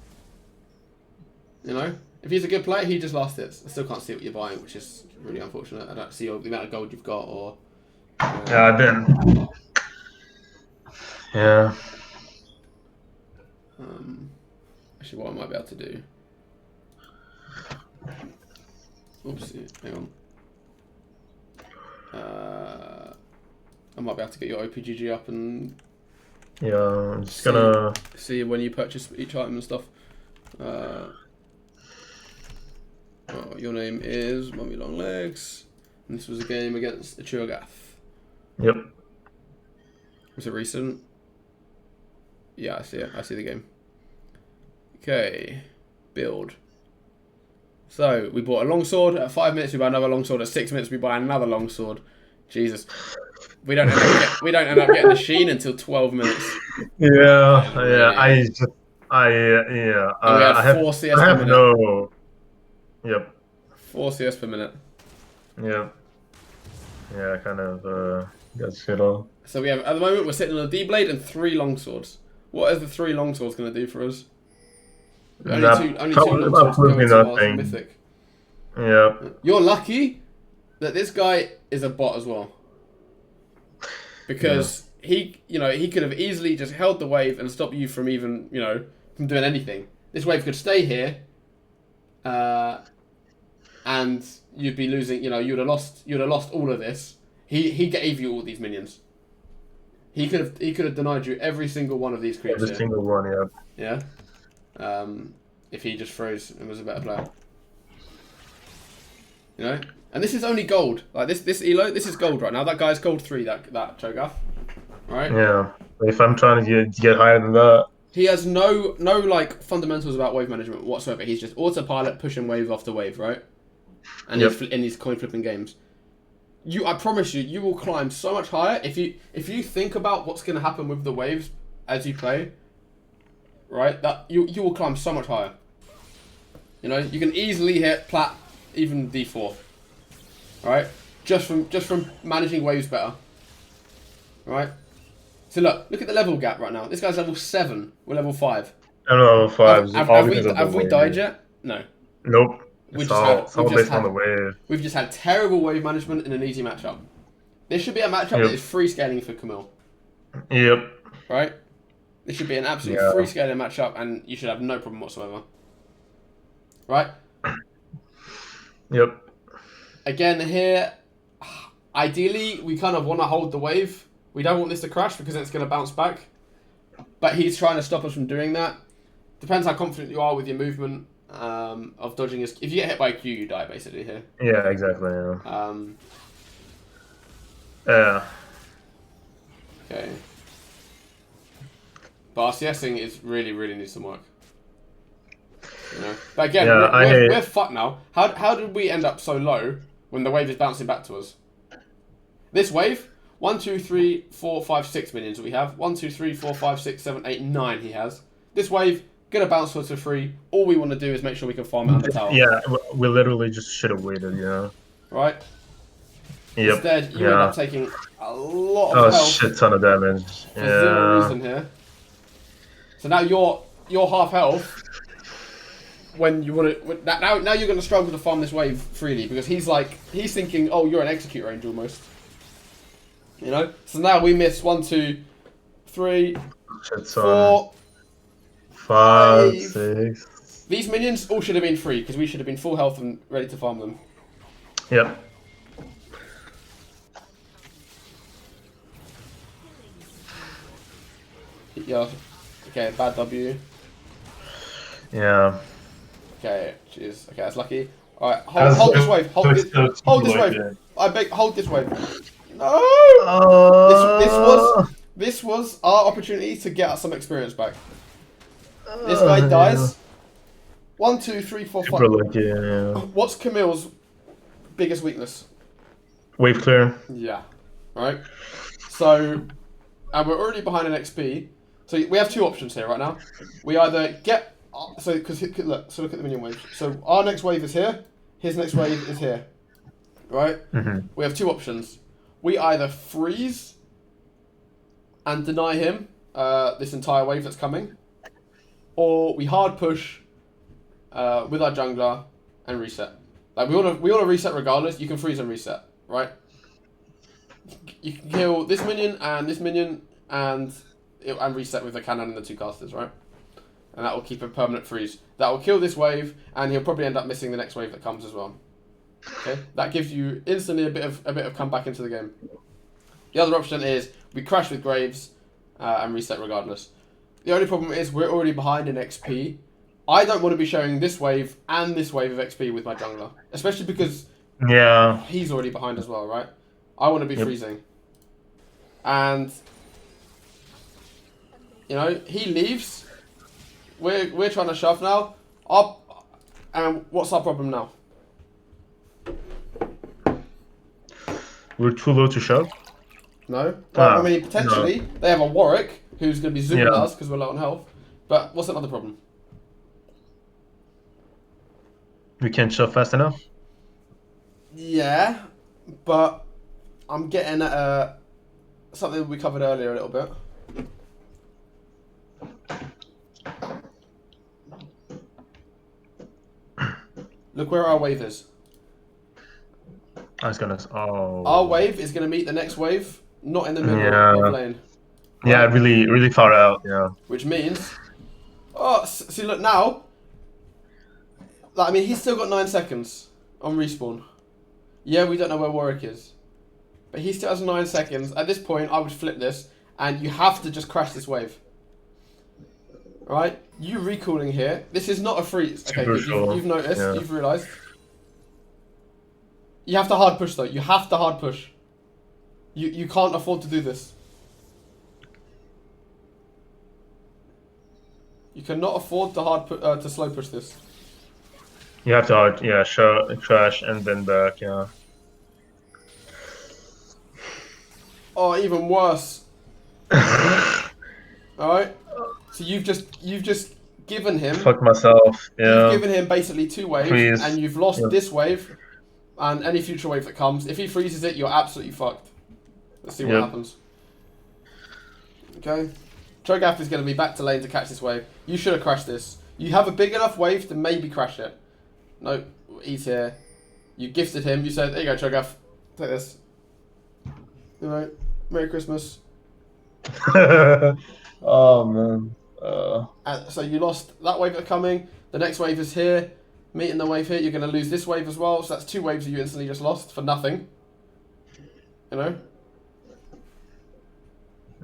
[SPEAKER 1] You know? If he's a good player, he just last hits. I still can't see what you're buying, which is really unfortunate. I don't see the amount of gold you've got or...
[SPEAKER 2] Yeah, I've been... Yeah.
[SPEAKER 1] Actually, what I might be able to do... Oopsie, hang on. I might be able to get your OPGG up and...
[SPEAKER 2] Yeah, I'm just gonna...
[SPEAKER 1] See when you purchase each item and stuff. Your name is Mummy Longlegs. And this was a game against a Cho'Gath.
[SPEAKER 2] Yep.
[SPEAKER 1] Was it recent? Yeah, I see it. I see the game. Okay. Build. So, we bought a longsword. At 5 minutes, we buy another longsword. At 6 minutes, we buy another longsword. Jesus. We don't end up getting the Sheen until 12 minutes.
[SPEAKER 2] Yeah.
[SPEAKER 1] And we had 4 CS per minute.
[SPEAKER 2] No. Yep.
[SPEAKER 1] 4 CS per minute.
[SPEAKER 2] Yep. Yeah, kind of got shit on.
[SPEAKER 1] So we have, at the moment, we're sitting on a D-Blade and 3 longswords. What is the 3 longswords going to do for us? Only two longswords go into our mythic.
[SPEAKER 2] Yeah.
[SPEAKER 1] You're lucky that this guy is a bot as well. Because he could have easily just held the wave and stopped you from even, from doing anything. This wave could stay here, and you'd be losing. You'd have lost all of this. He gave you all these minions. He could have denied you every single one of these creatures.
[SPEAKER 2] Every single one,
[SPEAKER 1] yeah. Yeah. If he just froze and was a better player. And this is only gold. Like this elo, this is gold right now. That guy's gold 3. That Cho'Gath, right?
[SPEAKER 2] Yeah. If I'm trying to get higher than that,
[SPEAKER 1] he has no like fundamentals about wave management whatsoever. He's just autopilot pushing wave after wave, right? And he's in these coin flipping games. I promise you will climb so much higher if you think about what's going to happen with the waves as you play. Right? That you will climb so much higher. You can easily hit plat, even D4. Right? Just from managing waves better. Right? So look at the level gap right now. This guy's level 7. We're level 5.
[SPEAKER 2] I'm level 5.
[SPEAKER 1] Have we died yet? No.
[SPEAKER 2] Nope. It's all based on the wave.
[SPEAKER 1] We've just had terrible wave management in an easy matchup. This should be a matchup that is free scaling for Camille.
[SPEAKER 2] Yep.
[SPEAKER 1] Right? This should be an absolute
[SPEAKER 2] Yeah.
[SPEAKER 1] free scaling matchup, and you should have no problem whatsoever. Right?
[SPEAKER 2] Yep.
[SPEAKER 1] Again, here, ideally, we kind of want to hold the wave. We don't want this to crash because it's going to bounce back. But he's trying to stop us from doing that. Depends how confident you are with your movement of dodging his... If you get hit by a Q, you die, basically, here.
[SPEAKER 2] Yeah, exactly. Yeah.
[SPEAKER 1] Okay. But our CSing is really needs some work. You know? But again, we're fucked now. How did we end up so low when the wave is bouncing back to us? This wave, 1, 2, 3, 4, 5, 6 minions we have. 1, 2, 3, 4, 5, 6, 7, 8, 9 he has. This wave, gonna bounce for us to 3. All we want to do is make sure we can farm it on the tower.
[SPEAKER 2] Yeah, we literally just should have waited, yeah.
[SPEAKER 1] Right?
[SPEAKER 2] Yep.
[SPEAKER 1] Instead, you end up taking a lot of health.
[SPEAKER 2] Oh, shit ton of damage.
[SPEAKER 1] For zero reason here. So now you're half health. When you want to now you're going to struggle to farm this wave freely because he's thinking, oh, you're an execute range almost. You know. So now we miss 1, 2, 3, 4,
[SPEAKER 2] 5, 6.
[SPEAKER 1] These minions all should have been free because we should have been full health and ready to farm them.
[SPEAKER 2] Yep.
[SPEAKER 1] Yeah. Okay, bad W.
[SPEAKER 2] Yeah.
[SPEAKER 1] Okay, jeez. Okay, that's lucky. Alright, hold this wave. Hold this wave. I beg, hold this wave. No! This was our opportunity to get us some experience back. This guy dies. 1, 2, 3, 4, 5.
[SPEAKER 2] Super lucky, yeah.
[SPEAKER 1] What's Camille's biggest weakness?
[SPEAKER 2] Wave clear.
[SPEAKER 1] Yeah. Right? So, and we're already behind an XP. So we have 2 options here right now. We either get... So look at the minion wave. So our next wave is here. His next wave is here. Right?
[SPEAKER 2] Mm-hmm.
[SPEAKER 1] We have 2 options. We either freeze and deny him this entire wave that's coming, or we hard push with our jungler and reset. Like we want to reset regardless. You can freeze and reset, right? You can kill this minion and reset with the cannon and the 2 casters, right? And that will keep a permanent freeze. That will kill this wave, and he'll probably end up missing the next wave that comes as well. Okay, that gives you instantly a bit of comeback into the game. The other option is we crash with Graves and reset regardless. The only problem is we're already behind in XP. I don't want to be showing this wave and this wave of XP with my jungler, especially because he's already behind as well, right? I want to be freezing, and you know he leaves. We're trying to shove now. And what's our problem now?
[SPEAKER 2] We're too low to shove?
[SPEAKER 1] No. Well, I mean, potentially, they have a Warwick who's going to be zooming at us because we're low on health. But what's another problem?
[SPEAKER 2] We can't shove fast enough?
[SPEAKER 1] Yeah, but I'm getting at something we covered earlier a little bit. Look where our wave is.
[SPEAKER 2] I was gonna. Oh.
[SPEAKER 1] Our wave is going to meet the next wave, not in the middle of lane. Right?
[SPEAKER 2] Yeah, really far out. Yeah.
[SPEAKER 1] Which means, see, look now. Like, I mean, he's still got 9 seconds on respawn. Yeah, we don't know where Warwick is, but he still has 9 seconds. At this point, I would flip this, and you have to just crash this wave. Right? You recalling here. This is not a freeze. Okay, you've noticed. Yeah. You've realised. You have to hard push though. You have to hard push. You can't afford to do this. You cannot afford to to slow push this.
[SPEAKER 2] You have to hard, crash and then back, yeah.
[SPEAKER 1] Oh, even worse. All right. So you've just given him.
[SPEAKER 2] Fuck myself. Yeah.
[SPEAKER 1] You've given him basically 2 waves, and you've lost this wave, and any future wave that comes. If he freezes it, you're absolutely fucked. Let's see what happens. Okay. Cho'Gath is going to be back to lane to catch this wave. You should have crashed this. You have a big enough wave to maybe crash it. No, he's here. You gifted him. You said, there you go, Cho'Gath. Take this. You know, Merry Christmas.
[SPEAKER 2] Oh man.
[SPEAKER 1] So you lost that wave that's coming. The next wave is here. Meeting the wave here, you're going to lose this wave as well. So that's 2 waves that you instantly just lost for nothing. You know?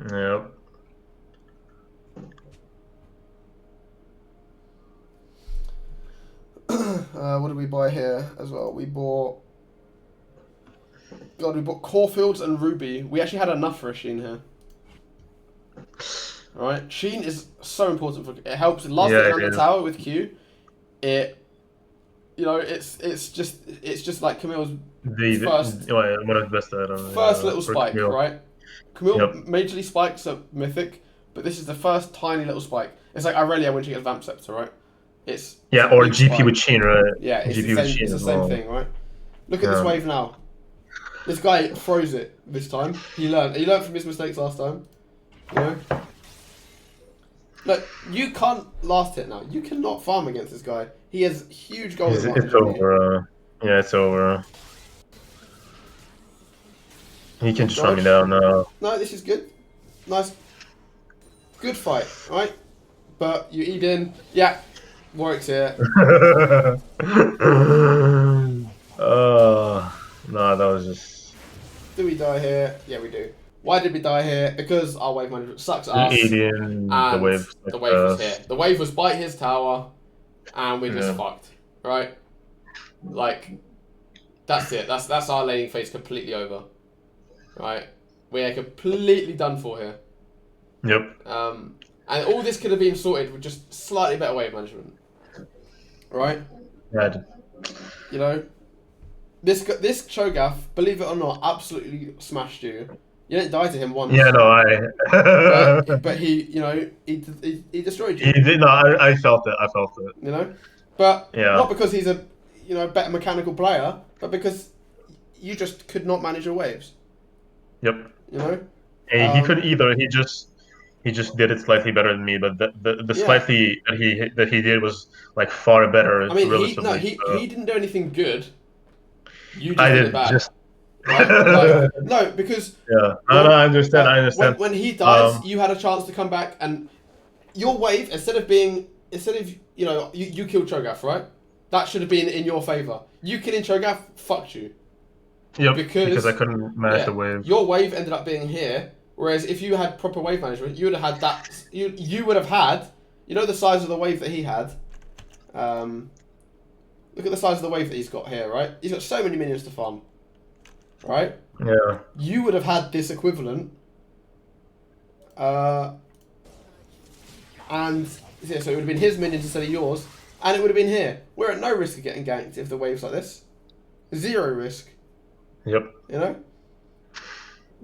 [SPEAKER 2] Yep.
[SPEAKER 1] What did we buy here as well? We bought Caulfields and Ruby. We actually had enough for a Sheen here. Alright, Sheen is so important for it. Helps last
[SPEAKER 2] Yeah,
[SPEAKER 1] hit
[SPEAKER 2] it
[SPEAKER 1] on the
[SPEAKER 2] is.
[SPEAKER 1] tower with Q. It, it's just like Camille's first
[SPEAKER 2] One of the best at
[SPEAKER 1] little
[SPEAKER 2] for
[SPEAKER 1] spike,
[SPEAKER 2] Camille.
[SPEAKER 1] right? Camille
[SPEAKER 2] Yep.
[SPEAKER 1] majorly spikes are mythic, but this is the first tiny little spike. It's like Aurelia when she gets Vamp Scepter, right? It's
[SPEAKER 2] Yeah,
[SPEAKER 1] a
[SPEAKER 2] or
[SPEAKER 1] big
[SPEAKER 2] GP
[SPEAKER 1] spike.
[SPEAKER 2] with Sheen, right?
[SPEAKER 1] Yeah, it's the
[SPEAKER 2] GP with
[SPEAKER 1] same.
[SPEAKER 2] Sheen
[SPEAKER 1] It's the
[SPEAKER 2] as
[SPEAKER 1] same
[SPEAKER 2] well.
[SPEAKER 1] thing, right? Look at this
[SPEAKER 2] Yeah.
[SPEAKER 1] wave now. This guy froze it this time. He learned. He learned from his mistakes last time. You know. Look, you can't last hit now. You cannot farm against this guy. He has huge gold
[SPEAKER 2] It's
[SPEAKER 1] advantage on you.
[SPEAKER 2] over. Yeah, it's over. He can just run me
[SPEAKER 1] Dodge.
[SPEAKER 2] down now.
[SPEAKER 1] No, this is good. Nice. Good fight, right? But you eat in. Yeah, Warwick's here.
[SPEAKER 2] No, that was just
[SPEAKER 1] Do we die here? Yeah, we do. Why did we die here? Because our wave management sucks ass,
[SPEAKER 2] eating the
[SPEAKER 1] and
[SPEAKER 2] wave
[SPEAKER 1] the
[SPEAKER 2] like
[SPEAKER 1] wave was here. The wave was by his tower, and we just
[SPEAKER 2] Yeah.
[SPEAKER 1] fucked. Right? Like, that's it. That's our laning phase completely over. Right? We are completely done for here.
[SPEAKER 2] Yep.
[SPEAKER 1] And all this could have been sorted with just slightly better wave management. Right?
[SPEAKER 2] Yeah.
[SPEAKER 1] You know? This Cho'Gath, believe it or not, absolutely smashed you. You didn't die to him once.
[SPEAKER 2] Yeah, no,
[SPEAKER 1] But he, you know, he destroyed
[SPEAKER 2] he
[SPEAKER 1] you.
[SPEAKER 2] did. No, I felt it. I felt it.
[SPEAKER 1] You know, but
[SPEAKER 2] Yeah.
[SPEAKER 1] not because he's a, you know, better mechanical player, but because you just could not manage your waves.
[SPEAKER 2] Yep.
[SPEAKER 1] You know.
[SPEAKER 2] And he could either. He just did it slightly better than me, but the
[SPEAKER 1] Yeah.
[SPEAKER 2] slightly that he did was like far better
[SPEAKER 1] I mean,
[SPEAKER 2] relatively.
[SPEAKER 1] he didn't do anything good. You
[SPEAKER 2] I
[SPEAKER 1] just did it
[SPEAKER 2] did
[SPEAKER 1] bad.
[SPEAKER 2] just.
[SPEAKER 1] Right? Like, no, because
[SPEAKER 2] Yeah. No, I understand. I understand.
[SPEAKER 1] when he dies, you had a chance to come back, and your wave instead of you know you killed Cho'Gath, right? That should have been in your favor. You killing Cho'Gath fucked you.
[SPEAKER 2] Yep.
[SPEAKER 1] Because
[SPEAKER 2] I couldn't manage the wave.
[SPEAKER 1] Your wave ended up being here, whereas if you had proper wave management, you would have had that. You would have had, you know, the size of the wave that he had. Look at the size of the wave that he's got here, right? He's got so many minions to farm, right?
[SPEAKER 2] Yeah.
[SPEAKER 1] You would have had this equivalent, and yeah, so it would have been his minions instead of yours, and it would have been here. We're at no risk of getting ganked if the wave's like this. 0 risk.
[SPEAKER 2] Yep.
[SPEAKER 1] You know?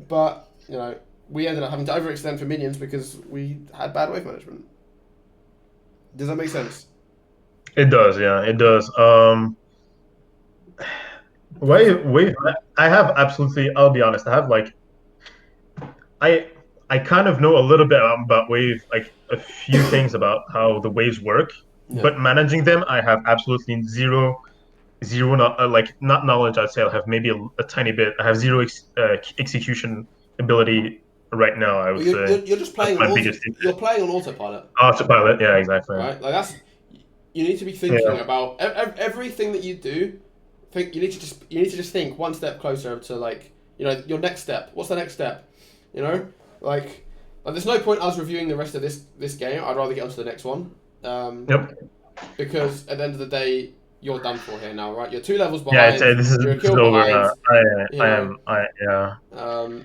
[SPEAKER 1] But, you know, we ended up having to overextend for minions because we had bad wave management. Does that make sense?
[SPEAKER 2] It does, yeah, it does. Wave. I have absolutely. I'll be honest. I have like, I kind of know a little bit about wave, like a few things about how the waves work,
[SPEAKER 1] Yeah.
[SPEAKER 2] but managing them, I have absolutely zero, like not knowledge. I'd say I have maybe a tiny bit. I have zero execution ability right now. I would say
[SPEAKER 1] You're just playing
[SPEAKER 2] that's
[SPEAKER 1] on
[SPEAKER 2] my biggest.
[SPEAKER 1] you're playing on autopilot,
[SPEAKER 2] Autopilot, yeah, exactly.
[SPEAKER 1] right? Like that's you need to be thinking about everything that you do. You need to just think one step closer to, like, you know, your next step. What's the next step? You know, like there's no point us reviewing the rest of this game. I'd rather get on to the next one.
[SPEAKER 2] Yep.
[SPEAKER 1] Because at the end of the day, you're done for here now, right? You're 2 levels behind.
[SPEAKER 2] Yeah, this
[SPEAKER 1] You're a
[SPEAKER 2] is
[SPEAKER 1] kill
[SPEAKER 2] over
[SPEAKER 1] behind.
[SPEAKER 2] now.
[SPEAKER 1] You know.
[SPEAKER 2] Yeah.
[SPEAKER 1] Um,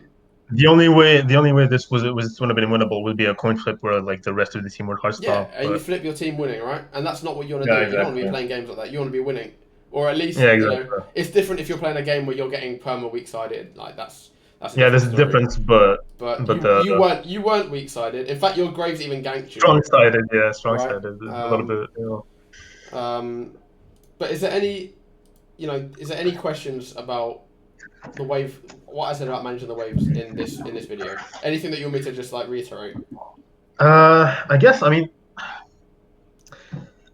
[SPEAKER 2] The only way this would have been winnable would be a coin flip where like the rest of the team would hard
[SPEAKER 1] yeah,
[SPEAKER 2] stop.
[SPEAKER 1] and you
[SPEAKER 2] But
[SPEAKER 1] flip your team winning, right? And that's not what you want to
[SPEAKER 2] yeah,
[SPEAKER 1] do. You don't want to be
[SPEAKER 2] exactly.
[SPEAKER 1] playing games like that. You want to be winning, or at least
[SPEAKER 2] Yeah,
[SPEAKER 1] you
[SPEAKER 2] exactly.
[SPEAKER 1] know, it's different if you're playing a game where you're getting perma weak sided. Like that's a
[SPEAKER 2] Yeah, there's a
[SPEAKER 1] story.
[SPEAKER 2] difference, but
[SPEAKER 1] you weren't weak sided. In fact, your Graves even ganked you.
[SPEAKER 2] strong sided. Yeah, strong
[SPEAKER 1] Right.
[SPEAKER 2] sided. A little bit. You know.
[SPEAKER 1] But is there any questions about the wave? What I said about managing the waves in this video? Anything that you want me to just like reiterate?
[SPEAKER 2] I guess. I mean,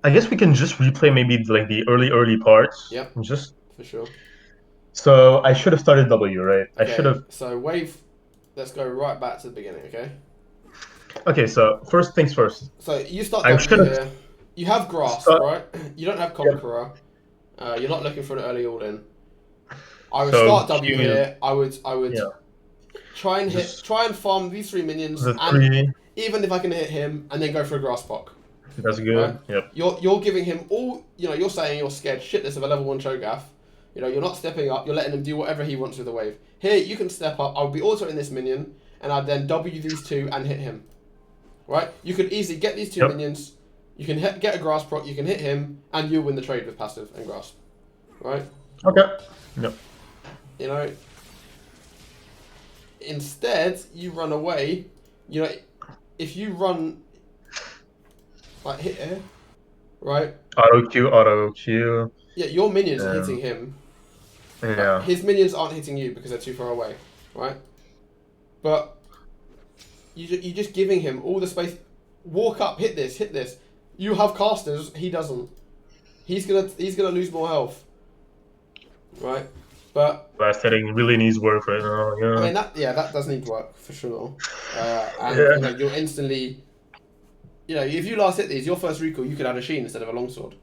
[SPEAKER 2] I guess we can just replay maybe like the early parts.
[SPEAKER 1] Yep.
[SPEAKER 2] Just
[SPEAKER 1] For sure.
[SPEAKER 2] so I should have started W, right?
[SPEAKER 1] Okay,
[SPEAKER 2] I should have.
[SPEAKER 1] So wave. Let's go right back to the beginning. Okay.
[SPEAKER 2] Okay, so first things first.
[SPEAKER 1] So you start
[SPEAKER 2] I
[SPEAKER 1] W
[SPEAKER 2] should have
[SPEAKER 1] here. You have Grasp,
[SPEAKER 2] start.
[SPEAKER 1] right? You don't have
[SPEAKER 2] Yep.
[SPEAKER 1] Conqueror. You're not looking for an early all-in. I would
[SPEAKER 2] So
[SPEAKER 1] start W
[SPEAKER 2] Q is
[SPEAKER 1] here. I would
[SPEAKER 2] yeah. Just
[SPEAKER 1] try and farm these 3 minions,
[SPEAKER 2] the
[SPEAKER 1] and
[SPEAKER 2] three.
[SPEAKER 1] even if I can hit him, and then go for a Grasspok,
[SPEAKER 2] That's
[SPEAKER 1] right?
[SPEAKER 2] good. Yep.
[SPEAKER 1] You're giving him all. You're saying you're scared shitless of a level 1 Cho'Gath. You're not stepping up. You're letting him do whatever he wants with the wave. Here, you can step up. I'll be auto in this minion, and I'd then W these two and hit him. Right? You could easily get these two
[SPEAKER 2] Yep.
[SPEAKER 1] minions. You can get a Grasp proc. You can hit him, and you'll win the trade with passive and Grasp. Right?
[SPEAKER 2] Okay. Yep.
[SPEAKER 1] You know. Instead, you run away. If you run like here, right?
[SPEAKER 2] Auto Q.
[SPEAKER 1] Yeah, your minions are
[SPEAKER 2] Um,
[SPEAKER 1] hitting him.
[SPEAKER 2] yeah.
[SPEAKER 1] His minions aren't hitting you because they're too far away, right? But you're just giving him all the space. Walk up, hit this, hit this. You have casters, he doesn't. He's gonna lose more health, right? But
[SPEAKER 2] Last hitting really needs work right now.
[SPEAKER 1] I
[SPEAKER 2] Yeah.
[SPEAKER 1] mean that does need work for sure. And
[SPEAKER 2] Yeah.
[SPEAKER 1] you're instantly, if you last hit these, your first recall you could add a Sheen instead of a longsword.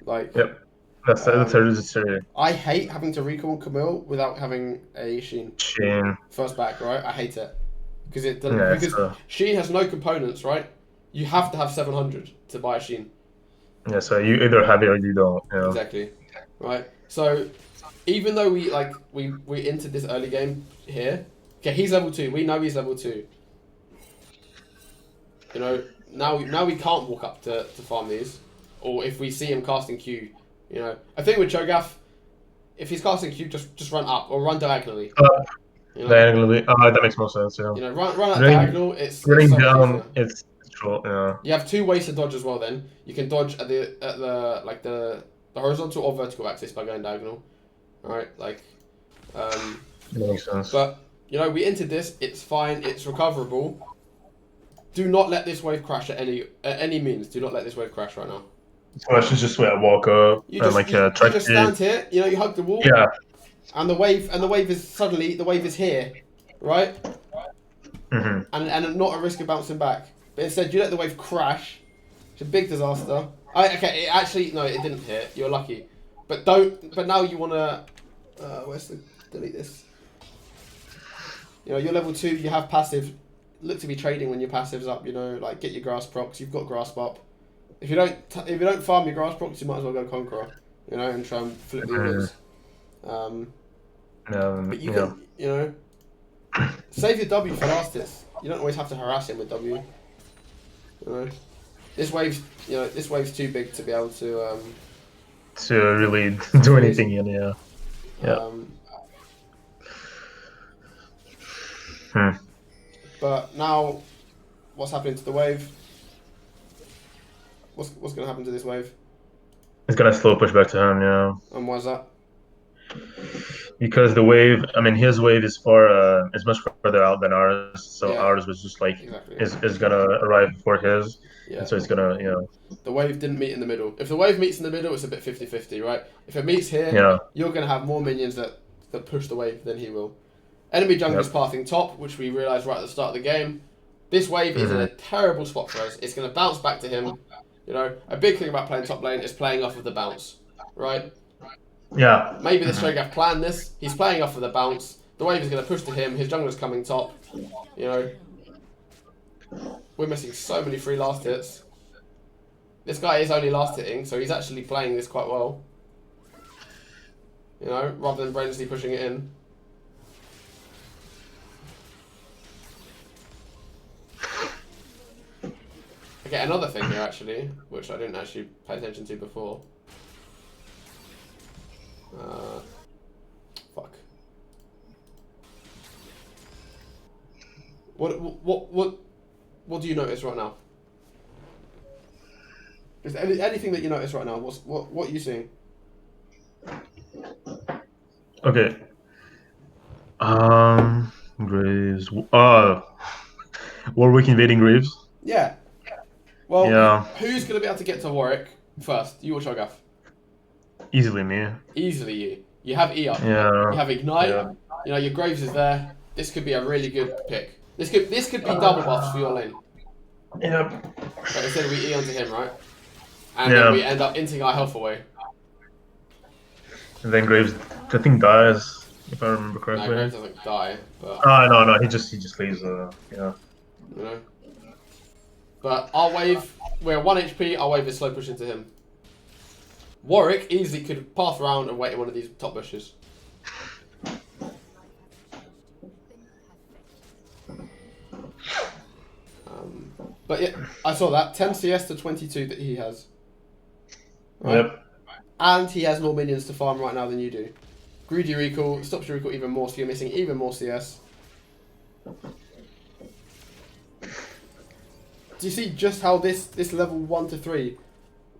[SPEAKER 1] Like
[SPEAKER 2] Yep. That's
[SPEAKER 1] um,
[SPEAKER 2] a
[SPEAKER 1] I hate having to recall Camille without having a Sheen
[SPEAKER 2] chain.
[SPEAKER 1] first back, right? I hate it
[SPEAKER 2] Yeah.
[SPEAKER 1] because Sheen has no components, right? You have to have 700 to buy a Sheen.
[SPEAKER 2] Yeah. So you either have it or you don't. Yeah.
[SPEAKER 1] Exactly, right? So even though we entered this early game here, okay, he's level 2. We know he's level 2. Now we can't walk up to farm these, or if we see him casting Q, I think with Cho'Gath, if he's casting Q, just run up or run diagonally.
[SPEAKER 2] Diagonally. That makes more sense. Yeah.
[SPEAKER 1] Run out
[SPEAKER 2] Running,
[SPEAKER 1] diagonal. It's
[SPEAKER 2] running
[SPEAKER 1] so much easier.
[SPEAKER 2] down. It's true. Yeah.
[SPEAKER 1] You have 2 ways to dodge as well. Then you can dodge at the horizontal or vertical axis by going diagonal. All right,
[SPEAKER 2] That makes sense.
[SPEAKER 1] but we entered this. It's fine. It's recoverable. Do not let this wave crash at any means. Do not let this wave crash right now.
[SPEAKER 2] So I should just walk up
[SPEAKER 1] You
[SPEAKER 2] and
[SPEAKER 1] just
[SPEAKER 2] try
[SPEAKER 1] you just
[SPEAKER 2] to.
[SPEAKER 1] stand here. You hug the wall,
[SPEAKER 2] Yeah.
[SPEAKER 1] and the wave is here, right?
[SPEAKER 2] Hmm.
[SPEAKER 1] And not a risk of bouncing back. But instead, you let the wave crash. It's a big disaster. Okay, no, it didn't hit. You're lucky. But now you wanna. Where's the delete this? You're level 2. You have passive. Look to be trading when your passive's up. Get your grass procs. You've got grasp up. If you don't farm your grass procs, you might as well go conqueror. And try and flip the orders. But you can, save your W for last hits. You don't always have to harass him with W. This wave's too big to be able to
[SPEAKER 2] really do anything in. Yeah. Yeah.
[SPEAKER 1] But now, what's happening to the wave? What's going to happen to this wave?
[SPEAKER 2] It's gonna slow push back to him. Yeah.
[SPEAKER 1] And why is that?
[SPEAKER 2] Because the wave, I mean, his wave is much further out than ours. So
[SPEAKER 1] Yeah.
[SPEAKER 2] ours was just
[SPEAKER 1] Exactly.
[SPEAKER 2] is gonna arrive before his.
[SPEAKER 1] Yeah.
[SPEAKER 2] And so it's gonna,
[SPEAKER 1] The wave didn't meet in the middle. If the wave meets in the middle, it's a bit 50-50, right? If it meets here,
[SPEAKER 2] Yeah.
[SPEAKER 1] you're going to have more minions that push the wave than he will. Enemy jungler's pathing top, which we realised right at the start of the game. This wave is in a terrible spot for us. It's going to bounce back to him. A big thing about playing top lane is playing off of the bounce, right?
[SPEAKER 2] Yeah.
[SPEAKER 1] Maybe the Shogath planned this. He's playing off of the bounce. The wave is going to push to him. His jungler's coming top. We're missing so many free last hits. This guy is only last hitting, so he's actually playing this quite well. Rather than brainlessly pushing it in. Okay, another thing here actually, which I didn't actually pay attention to before. Fuck. What do you notice right now? Is there anything that you notice right now? What are you seeing?
[SPEAKER 2] Okay. Graves. Warwick invading Graves.
[SPEAKER 1] Yeah. Well,
[SPEAKER 2] Yeah.
[SPEAKER 1] who's going to be able to get to Warwick first? You or Cho'Gath?
[SPEAKER 2] Easily me.
[SPEAKER 1] Easily you. You have E up.
[SPEAKER 2] Yeah.
[SPEAKER 1] You have Ignite.
[SPEAKER 2] Yeah.
[SPEAKER 1] Your Graves is there. This could be a really good pick. This could be double buffs for your lane.
[SPEAKER 2] Yep.
[SPEAKER 1] But instead we E onto him, right? And then
[SPEAKER 2] Yeah.
[SPEAKER 1] we end up inting our health away.
[SPEAKER 2] And then Graves, I think, dies, if I remember
[SPEAKER 1] No,
[SPEAKER 2] correctly.
[SPEAKER 1] Graves doesn't die, but
[SPEAKER 2] No, he just leaves. Yeah.
[SPEAKER 1] you know. But our wave, we're 1 HP. Our wave is slow push into him. Warwick easily could path around and wait in one of these top bushes. But yeah, I saw that 10 CS to 22 that he has. Right?
[SPEAKER 2] Yep.
[SPEAKER 1] And he has more minions to farm right now than you do. Greedy recall stops your recall even more, so you're missing even more CS. Do you see just how this level 1 to 3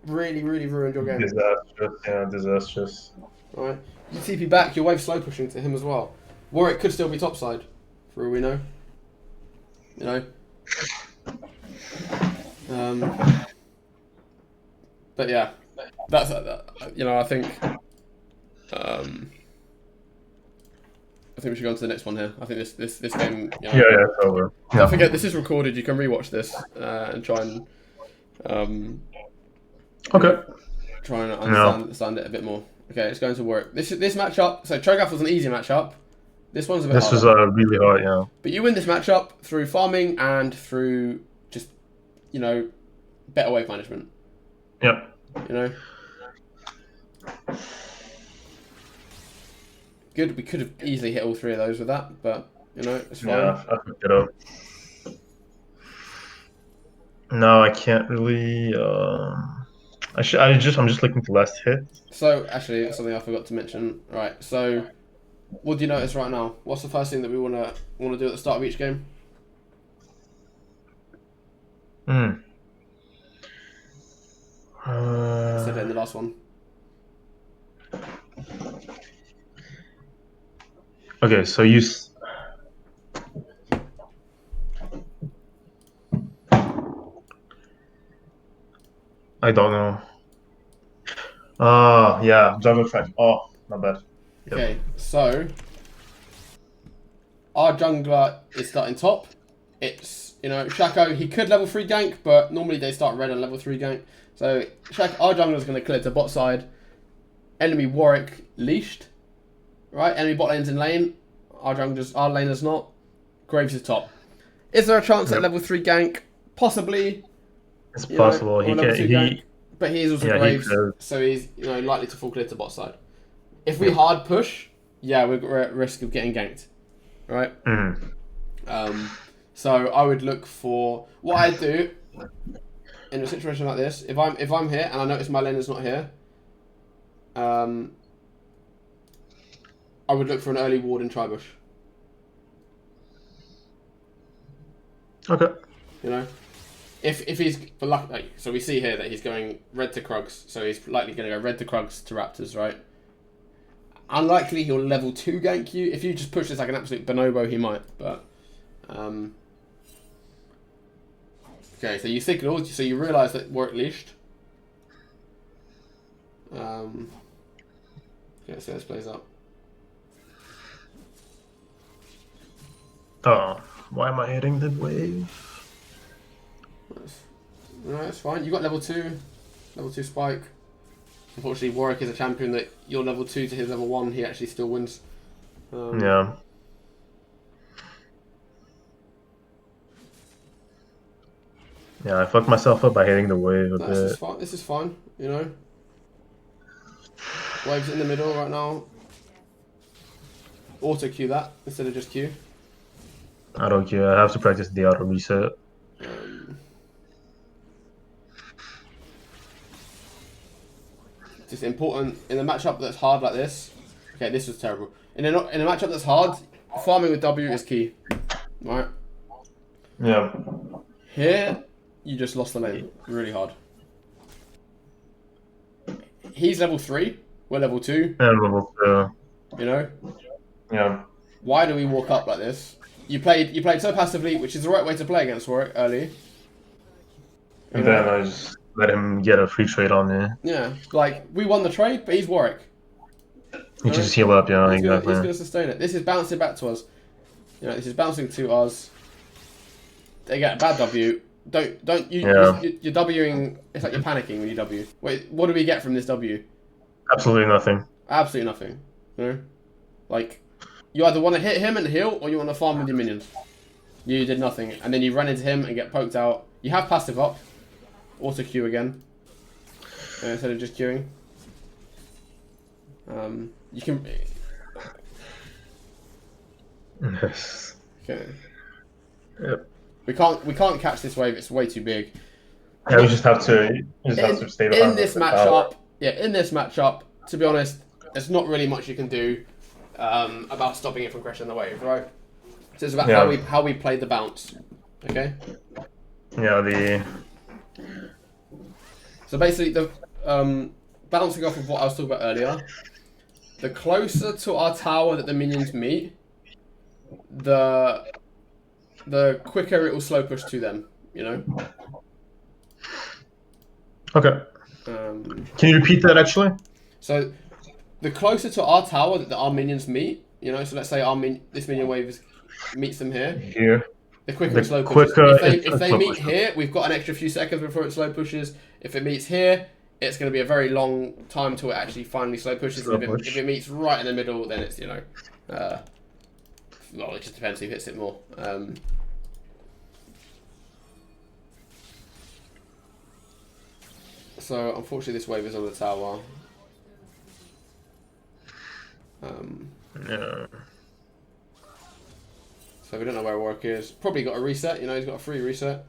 [SPEAKER 1] really ruined your game?
[SPEAKER 2] Disastrous. Yeah, disastrous.
[SPEAKER 1] Alright. You TP back, your wave slow pushing to him as well. Warwick could still be topside, for all we know. You know? But yeah, that's you know, I think we should go on to the next one here. I think this game. You know,
[SPEAKER 2] Yeah, it's over.
[SPEAKER 1] don't forget, this is recorded. You can rewatch this and try and
[SPEAKER 2] Okay.
[SPEAKER 1] try and understand it a bit more. Okay, it's going to work. This matchup. So Cho'Gath was an easy matchup. This one's a bit harder.
[SPEAKER 2] This was really hard, yeah.
[SPEAKER 1] But you win this matchup through farming and through just, you know, better wave management.
[SPEAKER 2] Yep.
[SPEAKER 1] You know. Good. We could have easily hit all 3 of those with that, but you know, it's fine.
[SPEAKER 2] Yeah, I picked it up. No, I can't really. I'm just looking at the last hit.
[SPEAKER 1] So actually, something I forgot to mention. Right. So, what do you notice right now? What's the first thing that we wanna do at the start of each game? Said it in the last one.
[SPEAKER 2] Okay, so I don't know. Yeah, jungle track. Oh, not bad. Yep.
[SPEAKER 1] Okay, so our jungler is starting top. It's, you know, Shaco, he could level 3 gank, but normally they start red on level 3 gank. So our jungler is going to clear to bot side. Enemy Warwick leashed. Right, enemy bot lane's in lane. Our laner's not. Graves is top. Is there a chance at level 3 gank? Possibly.
[SPEAKER 2] It's possible.
[SPEAKER 1] But he is also Graves, so he's, you know, likely to fall clear to bot side. If we hard push, yeah, we're at risk of getting ganked. Right? So I would look for what I do in a situation like this. If I'm here and I notice my laner's not here, I would look for an early ward in Tribush.
[SPEAKER 2] Okay.
[SPEAKER 1] You know, if he's for luck, so we see here that he's going red to Krugs, so he's likely going to go red to Krugs to Raptors, right? Unlikely he'll level 2 gank you. If you just push this like an absolute bonobo, he might. But okay, so you signaled, so you realise that Warwick leashed. Okay, let's see how this plays out.
[SPEAKER 2] Oh, why am I hitting the wave?
[SPEAKER 1] No, it's fine. You got level 2 spike. Unfortunately, Warwick is a champion that you're level 2 to his level 1. He actually still wins.
[SPEAKER 2] Yeah. Yeah, I fucked myself up by hitting the wave a bit.
[SPEAKER 1] This is fine, you know. Wave's in the middle right now. Auto Q that instead of just Q.
[SPEAKER 2] I don't care. I have to practice the auto reset.
[SPEAKER 1] Just important in a matchup that's hard like this. Okay, this was terrible. In a matchup that's hard, farming with W is key, right?
[SPEAKER 2] Yeah.
[SPEAKER 1] Here, you just lost the lane really hard. He's level 3. We're level 2.
[SPEAKER 2] And level 2.
[SPEAKER 1] You know.
[SPEAKER 2] Yeah.
[SPEAKER 1] Why do we walk up like this? You played so passively, which is the right way to play against Warwick early.
[SPEAKER 2] And then I just let him get a free trade on me.
[SPEAKER 1] Yeah, like we won the trade, but he's Warwick.
[SPEAKER 2] You can just heal up, yeah,
[SPEAKER 1] He's
[SPEAKER 2] exactly.
[SPEAKER 1] He's gonna sustain it. This is bouncing back to us. You know, this is bouncing to us. they get a bad W. Don't
[SPEAKER 2] Yeah.
[SPEAKER 1] you're Wing. It's like you're panicking when you W. Wait, what do we get from this W?
[SPEAKER 2] Absolutely nothing.
[SPEAKER 1] Absolutely nothing. You know, like you either want to hit him and heal, or you want to farm with your minions. You did nothing, and then you run into him and get poked out. You have passive up, auto Q again, instead of just queuing. You can.
[SPEAKER 2] Yes.
[SPEAKER 1] Okay.
[SPEAKER 2] Yep.
[SPEAKER 1] We can't catch this wave. It's way too big.
[SPEAKER 2] Yeah, we just have to stay behind
[SPEAKER 1] In this
[SPEAKER 2] the tower.
[SPEAKER 1] matchup. Yeah, in this matchup, to be honest, there's not really much you can do about stopping it from crashing the wave, right? So it's about how we play the bounce. Okay.
[SPEAKER 2] Yeah.
[SPEAKER 1] So basically, the bouncing off of what I was talking about earlier, the closer to our tower that the minions meet, the quicker it will slow push to them. You know.
[SPEAKER 2] Okay. Can you repeat that actually?
[SPEAKER 1] So, the closer to our tower that our minions meet, you know, so let's say this minion wave meets them here.
[SPEAKER 2] Here.
[SPEAKER 1] The quicker it slow pushes. If they meet
[SPEAKER 2] push.
[SPEAKER 1] here, we've got an extra few seconds before it slow pushes. If it meets here, it's going to be a very long time till it actually finally slow pushes. If it meets right in the middle, then it's, you know, well, it just depends who hits it more. So, unfortunately, this wave is on the tower.
[SPEAKER 2] Yeah.
[SPEAKER 1] So we don't know where Warwick is. Probably got a reset, you know, he's got a free reset.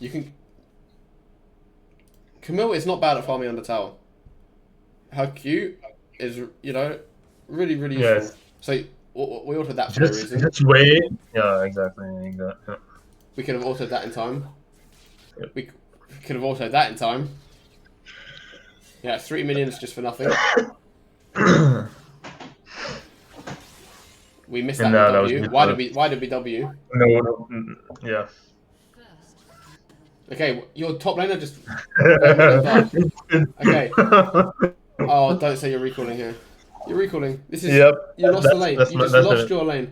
[SPEAKER 1] You can... Camille is not bad at farming under tower. Her Q is, you know, really, really useful.
[SPEAKER 2] Yes.
[SPEAKER 1] So we altered that for a reason.
[SPEAKER 2] Just wait. Yeah, exactly. Yeah.
[SPEAKER 1] We could have altered that in time.
[SPEAKER 2] Yep.
[SPEAKER 1] We could have altered that in time. Yeah, 3 minions just for nothing. We missed that W. Why did we W?
[SPEAKER 2] No. Yeah.
[SPEAKER 1] Okay, your top laner just... Okay. Oh, don't say you're recalling here. You're recalling. This is...
[SPEAKER 2] Yep.
[SPEAKER 1] You lost the lane. You just lost your lane.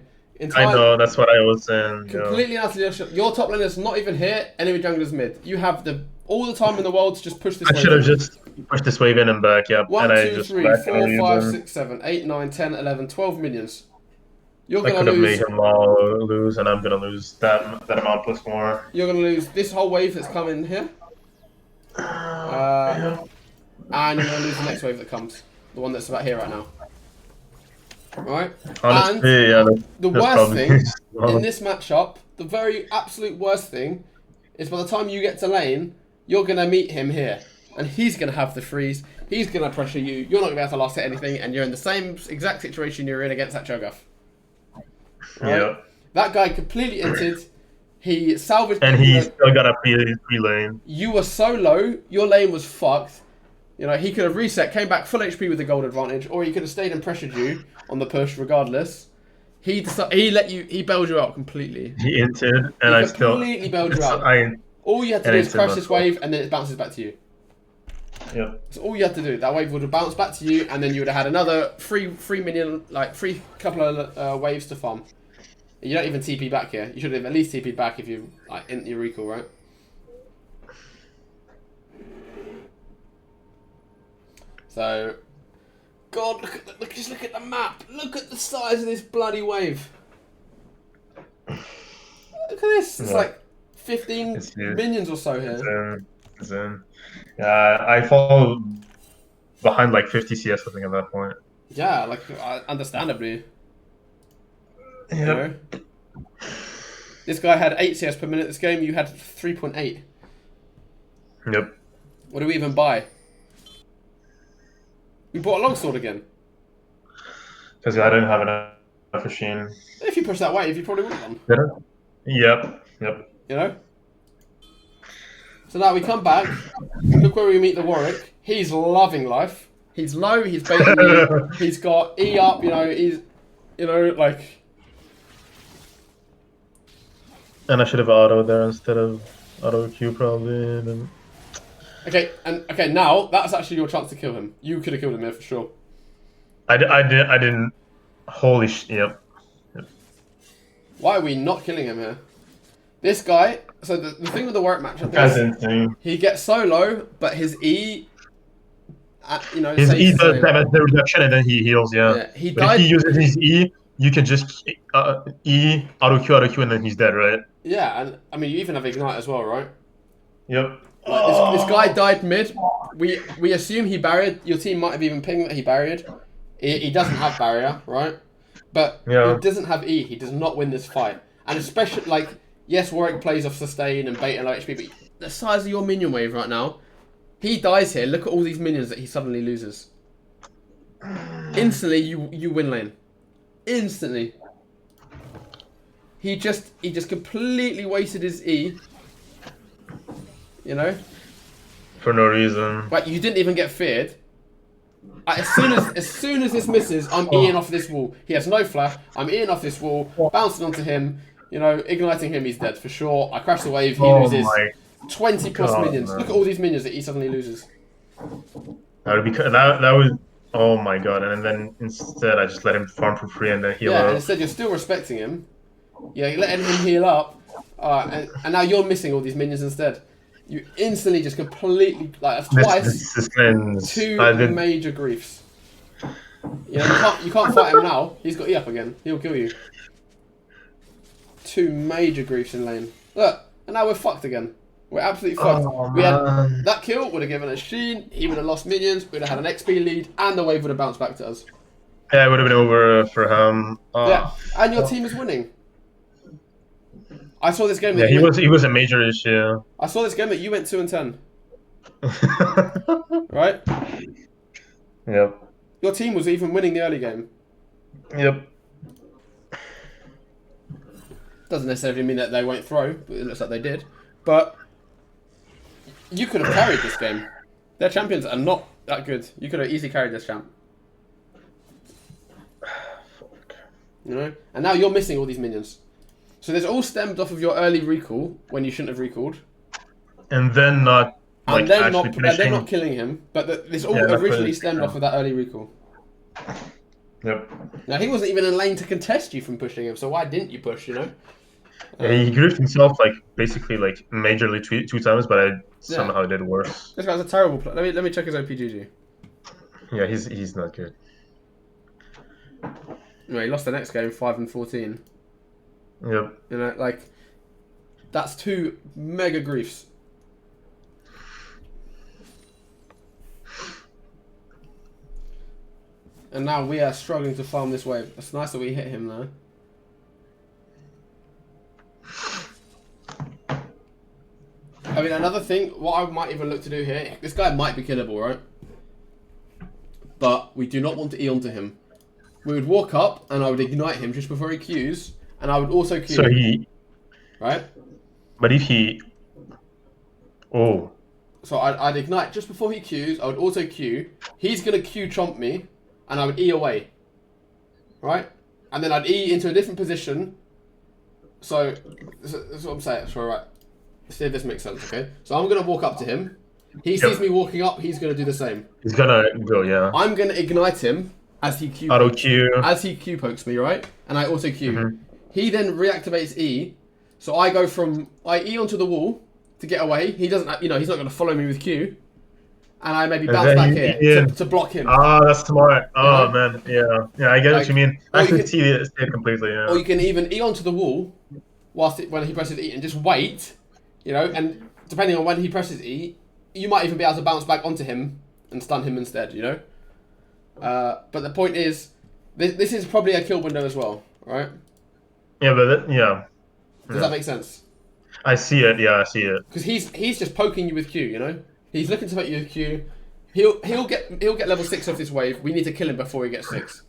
[SPEAKER 2] I know, that's what I was saying.
[SPEAKER 1] Completely and utterly lost. Your top laner's not even here. Enemy jungler's mid. You have all the time in the world to just push this wave.
[SPEAKER 2] I should have just pushed this wave in and back, yep.
[SPEAKER 1] 1,
[SPEAKER 2] and
[SPEAKER 1] 2, 3, 4, 5, 6, 7, 8, 9, 10, 11, 12 minions. You're
[SPEAKER 2] I
[SPEAKER 1] gonna
[SPEAKER 2] could have
[SPEAKER 1] lose.
[SPEAKER 2] made him all lose, and I'm gonna lose that amount plus more.
[SPEAKER 1] You're gonna lose this whole wave that's coming here. And you're gonna lose the next wave that comes. The one that's about here right now. Right?
[SPEAKER 2] Honestly,
[SPEAKER 1] and the worst thing in this matchup, the very absolute worst thing, is by the time you get to lane, you're gonna meet him here. And he's gonna have the freeze, he's gonna pressure you, you're not gonna be able to last hit anything, and you're in the same exact situation you're in against that Cho'Gath. Right?
[SPEAKER 2] Yep.
[SPEAKER 1] That guy completely entered. He salvaged.
[SPEAKER 2] And he still got a free lane.
[SPEAKER 1] You were so low, your lane was fucked. You know, he could have reset, came back full HP with the gold advantage, or he could have stayed and pressured you on the push regardless. He bailed you out completely.
[SPEAKER 2] He entered, and I still
[SPEAKER 1] completely bailed you out. All you had to do is crash this wave, and then it bounces back to you.
[SPEAKER 2] Yep.
[SPEAKER 1] That's all you had to do. That wave would have bounced back to you, and then you would have had another free minion, like free couple of waves to farm. You don't even TP back here. You should have at least TP back if you like in your recall, right? So, God, just look at the map. Look at the size of this bloody wave. Look at this. It's like 15 minions or so here.
[SPEAKER 2] It's in. Yeah, I fall behind like 50 CS I think at that point.
[SPEAKER 1] Yeah, like understandably.
[SPEAKER 2] Yep.
[SPEAKER 1] You know? This guy had 8 CS per minute this game, you had 3.8.
[SPEAKER 2] Yep.
[SPEAKER 1] What do we even buy? We bought a longsword again.
[SPEAKER 2] Because I didn't have enough machine.
[SPEAKER 1] If you push that wave, you probably would have done.
[SPEAKER 2] Did it? Yep.
[SPEAKER 1] You know? So now we come back. Look where we meet the Warwick. He's loving life. He's low, he's baiting you. He's got E up, you know, like...
[SPEAKER 2] And I should have auto there instead of auto Q probably. Then...
[SPEAKER 1] Okay, now that's actually your chance to kill him. You could have killed him here for sure.
[SPEAKER 2] I didn't. Holy shit! Yep.
[SPEAKER 1] Why are we not killing him here? This guy. So the thing with the Warwick matchup
[SPEAKER 2] That's
[SPEAKER 1] is
[SPEAKER 2] insane.
[SPEAKER 1] he gets so low, but his E, you know,
[SPEAKER 2] His
[SPEAKER 1] stays
[SPEAKER 2] E
[SPEAKER 1] the
[SPEAKER 2] does
[SPEAKER 1] same.
[SPEAKER 2] damage the reduction and then he heals, yeah.
[SPEAKER 1] Yeah, he
[SPEAKER 2] But if he
[SPEAKER 1] died.
[SPEAKER 2] uses his E, you can just E, auto Q, and then he's dead, right?
[SPEAKER 1] Yeah, and I mean you even have Ignite as well, right?
[SPEAKER 2] Yep.
[SPEAKER 1] Like this guy died mid. We assume he barriered. Your team might have even pinged that he barriered. He doesn't have barrier, right? But he
[SPEAKER 2] Yeah.
[SPEAKER 1] doesn't have E. He does not win this fight. And especially like yes, Warwick plays off sustain and bait and low HP, but the size of your minion wave right now, he dies here. Look at all these minions that he suddenly loses. Instantly, you win lane. Instantly. He just completely wasted his E. You know.
[SPEAKER 2] For no reason.
[SPEAKER 1] Like you didn't even get feared. As soon as this misses, I'm Eing off this wall. He has no flash. I'm Eing off this wall, bouncing onto him. You know, igniting him. He's dead for sure. I crash the wave. He loses 20 plus minions.
[SPEAKER 2] Man.
[SPEAKER 1] Look at all these minions that he suddenly loses.
[SPEAKER 2] That would be that was. Oh my god! And then instead, I just let him farm for free and then heal
[SPEAKER 1] Yeah, and
[SPEAKER 2] up.
[SPEAKER 1] instead you're still respecting him. Yeah, you're letting him heal up. And now you're missing all these minions instead. You instantly just completely like twice. Two major griefs. You know, you can't fight him now. He's got E up again. He'll kill you. Two major griefs in lane. Look, and now we're fucked again. We're absolutely fucked. We had that kill would have given us Sheen. He would have lost minions. We'd have had an XP lead, and the wave would have bounced back to us.
[SPEAKER 2] Yeah, it would have been over for him.
[SPEAKER 1] Yeah, and your team is winning. I saw this game.
[SPEAKER 2] Yeah, he was a major issue.
[SPEAKER 1] I saw this game that you went 2-10. Right?
[SPEAKER 2] Yep.
[SPEAKER 1] Your team was even winning the early game.
[SPEAKER 2] Yep.
[SPEAKER 1] Doesn't necessarily mean that they won't throw, but it looks like they did. But you could have carried this game. Their champions are not that good. You could have easily carried this champ. You know? And now you're missing all these minions. So this all stemmed off of your early recall when you shouldn't have recalled.
[SPEAKER 2] And then not like
[SPEAKER 1] and then not killing him. But this all originally stemmed off of that early recall.
[SPEAKER 2] Yep.
[SPEAKER 1] Now he wasn't even in lane to contest you from pushing him, so why didn't you push, you know?
[SPEAKER 2] Yeah, he griefed himself like basically like majorly two times, but I somehow did worse.
[SPEAKER 1] This guy's a terrible player. Let me check his OPGG.
[SPEAKER 2] Yeah, he's not good.
[SPEAKER 1] Anyway, he lost the next game 5-14.
[SPEAKER 2] Yep.
[SPEAKER 1] You know, like that's two mega griefs. And now we are struggling to farm this wave. It's nice that we hit him though. I mean, another thing, what I might even look to do here, this guy might be killable, right? But we do not want to E onto him. We would walk up and I would ignite him just before he Qs, and I would also Q.
[SPEAKER 2] So he...
[SPEAKER 1] Right?
[SPEAKER 2] But if he... Oh.
[SPEAKER 1] So I'd ignite just before he Qs, I would also Q. He's going to Q chomp me, and I would E away. Right? And then I'd E into a different position. So, that's what I'm saying. So, right. See if this makes sense, okay? So I'm going to walk up to him. He sees me walking up, he's going to do the same.
[SPEAKER 2] He's going to go, yeah.
[SPEAKER 1] I'm going to ignite him as he Q
[SPEAKER 2] Auto
[SPEAKER 1] pokes,
[SPEAKER 2] Q.
[SPEAKER 1] as he Q pokes me, right? And I also Q.
[SPEAKER 2] Mm-hmm.
[SPEAKER 1] He then reactivates E. So I go from... I E onto the wall to get away. He doesn't... You know, he's not going to follow me with Q. And I maybe bounce back here to block him.
[SPEAKER 2] Ah, that's smart. Oh, man. Yeah. Yeah, I get what you mean. I can see it completely, yeah.
[SPEAKER 1] Or you can even E onto the wall when he presses E and just wait, you know, and depending on when he presses E, you might even be able to bounce back onto him and stun him instead, you know? But the point is, this is probably a kill window as well, right?
[SPEAKER 2] Yeah, but
[SPEAKER 1] Does that make sense?
[SPEAKER 2] I see it, yeah, I see it.
[SPEAKER 1] Because he's just poking you with Q, you know? He's looking to make you with Q. He'll get level 6 off this wave. We need to kill him before he gets 6.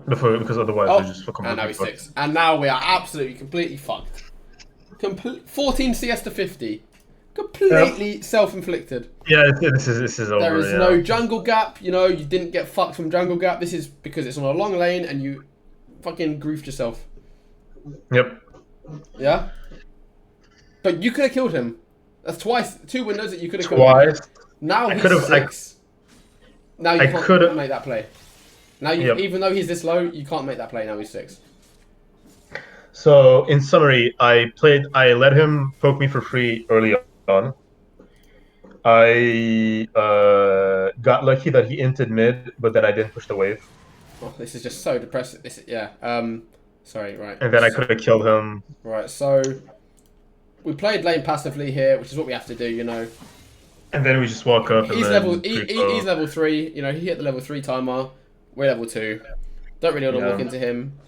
[SPEAKER 2] Because otherwise they're just fucking...
[SPEAKER 1] And now he's 6. And now we are absolutely, completely fucked. 14 CS to 50. Completely self-inflicted.
[SPEAKER 2] Yeah, this is over.
[SPEAKER 1] There is no jungle gap. You know, you didn't get fucked from jungle gap. This is because it's on a long lane and you fucking griefed yourself.
[SPEAKER 2] Yep.
[SPEAKER 1] Yeah? But you could have killed him. That's twice. 2 windows that you could have killed
[SPEAKER 2] him.
[SPEAKER 1] Now he's 6. Now you can't make that play. Now, even though he's this low, you can't make that play. Now he's 6.
[SPEAKER 2] So in summary, I let him poke me for free early on. I got lucky that he inted mid, but then I didn't push the wave,
[SPEAKER 1] Oh, this is just so depressing. This, yeah. Sorry. Right.
[SPEAKER 2] and then I could have killed him.
[SPEAKER 1] Right. So we played lane passively here, which is what we have to do. You know.
[SPEAKER 2] And then we just walk up and then
[SPEAKER 1] He's level 3. You know, he hit the level 3 timer. We're level 2. Don't really want to walk into him.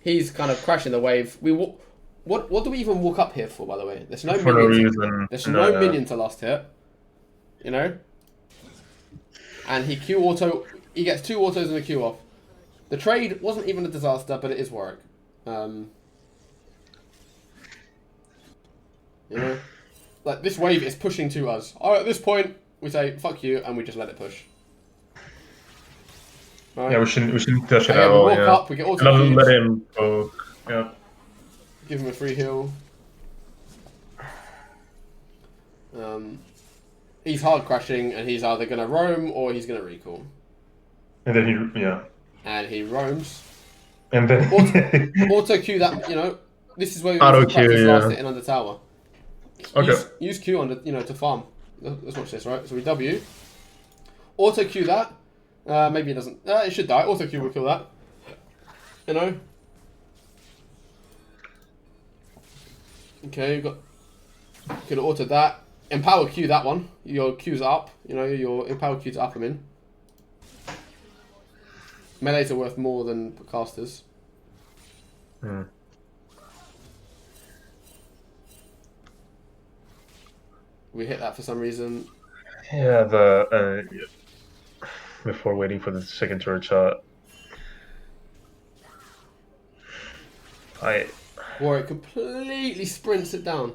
[SPEAKER 1] He's kind of crashing the wave. What do we even walk up here for? By the way, there's no
[SPEAKER 2] for
[SPEAKER 1] minion.
[SPEAKER 2] no reason.
[SPEAKER 1] There's no minion to last hit. You know. And he Q auto. He gets 2 autos and a Q off. The trade wasn't even a disaster, but it is work. You know. Like, this wave is pushing to us. At this point, we say, fuck you, and we just let it push. Right.
[SPEAKER 2] Yeah, we shouldn't touch it
[SPEAKER 1] Okay,
[SPEAKER 2] at
[SPEAKER 1] we
[SPEAKER 2] all.
[SPEAKER 1] walk
[SPEAKER 2] Yeah.
[SPEAKER 1] up, we get auto
[SPEAKER 2] And
[SPEAKER 1] cubes.
[SPEAKER 2] let him poke. Yeah.
[SPEAKER 1] Give him a free heal. He's hard crashing, and he's either going to roam or he's going to recall.
[SPEAKER 2] And then
[SPEAKER 1] And he roams.
[SPEAKER 2] And then
[SPEAKER 1] Auto Q that, you know, this is where we
[SPEAKER 2] auto
[SPEAKER 1] practice
[SPEAKER 2] Q,
[SPEAKER 1] last
[SPEAKER 2] yeah.
[SPEAKER 1] hit in under tower.
[SPEAKER 2] Okay.
[SPEAKER 1] Use Q under, you know, to farm. Let's watch this, right? So we W. Auto Q that. Maybe it doesn't. It should die. Auto Q will kill that. You know? Okay, you've got. Could have autoed that. Empower Q that one. Your Q's up. You know, your Empower Q's up them in. Melees are worth more than casters.
[SPEAKER 2] Hmm.
[SPEAKER 1] We hit that for some reason.
[SPEAKER 2] Yeah, before waiting for the second turret shot.
[SPEAKER 1] Warwick completely sprints it down.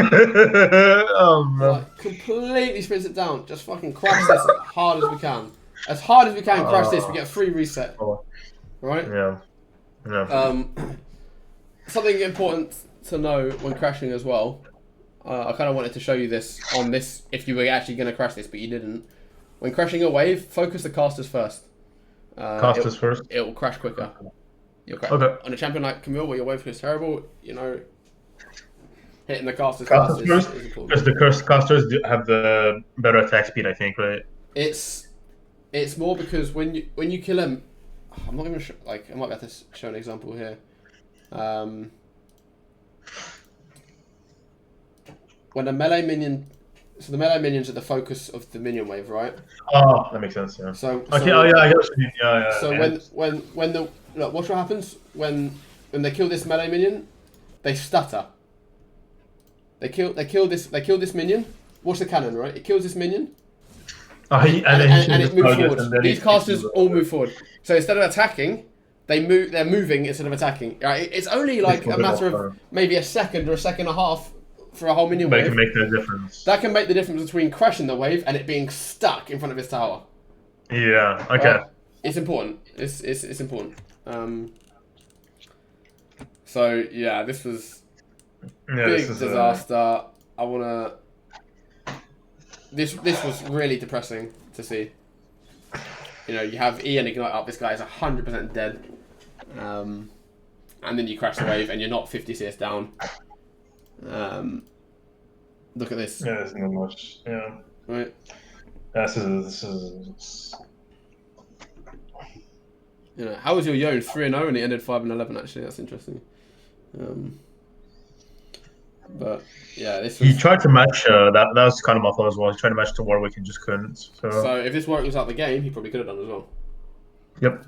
[SPEAKER 2] Oh man.
[SPEAKER 1] Like, completely sprints it down. Just fucking crash this as hard as we can. As hard as we can, crash this. We get a free reset. Right?
[SPEAKER 2] Yeah. Yeah.
[SPEAKER 1] Something important to know when crashing as well. I kind of wanted to show you this on this if you were actually going to crash this, but you didn't. When crashing a wave, focus the casters first.
[SPEAKER 2] Casters first.
[SPEAKER 1] It will crash quicker.
[SPEAKER 2] Okay.
[SPEAKER 1] On a champion like Camille, where your wave is terrible, you know, hitting the casters
[SPEAKER 2] Casters
[SPEAKER 1] first
[SPEAKER 2] first,
[SPEAKER 1] is important.
[SPEAKER 2] because the casters have the better attack speed, I think, right?
[SPEAKER 1] It's more because when you kill him, I'm not even sure. Like, I might have to show an example here. When a melee minion, so the melee minions are the focus of the minion wave, right?
[SPEAKER 2] Oh, that makes sense. Yeah.
[SPEAKER 1] So
[SPEAKER 2] Okay. Oh yeah, I get what you mean. Yeah.
[SPEAKER 1] So
[SPEAKER 2] yeah.
[SPEAKER 1] when the look, watch what happens when they kill this melee minion, they stutter. They kill this minion. Watch the cannon, right? It kills this minion. And it moves forward. These casters all move forward. So instead of attacking, they're moving instead of attacking. Right? It's only like a matter of maybe a second or a second and a half for a whole minion wave.
[SPEAKER 2] That can make the difference.
[SPEAKER 1] That can make the difference between crashing the wave and it being stuck in front of his tower.
[SPEAKER 2] Yeah. Okay.
[SPEAKER 1] Right? It's important. It's important. So yeah, this was big disaster. I wanna. This was really depressing to see. You know, you have E and Ignite up. This guy is 100% dead, and then you crash the wave, and you're not 50 CS down. Look at this.
[SPEAKER 2] Yeah, there's not much. Yeah.
[SPEAKER 1] Right.
[SPEAKER 2] This is.
[SPEAKER 1] You know, how was your Yone? 3-0 and it ended 5-11. Actually, that's interesting. But yeah, this was...
[SPEAKER 2] He tried to match. That was kind of my fault as well. He tried to match to Warwick and just couldn't.
[SPEAKER 1] So if this Warwick was out the game, he probably could have done as well.
[SPEAKER 2] Yep.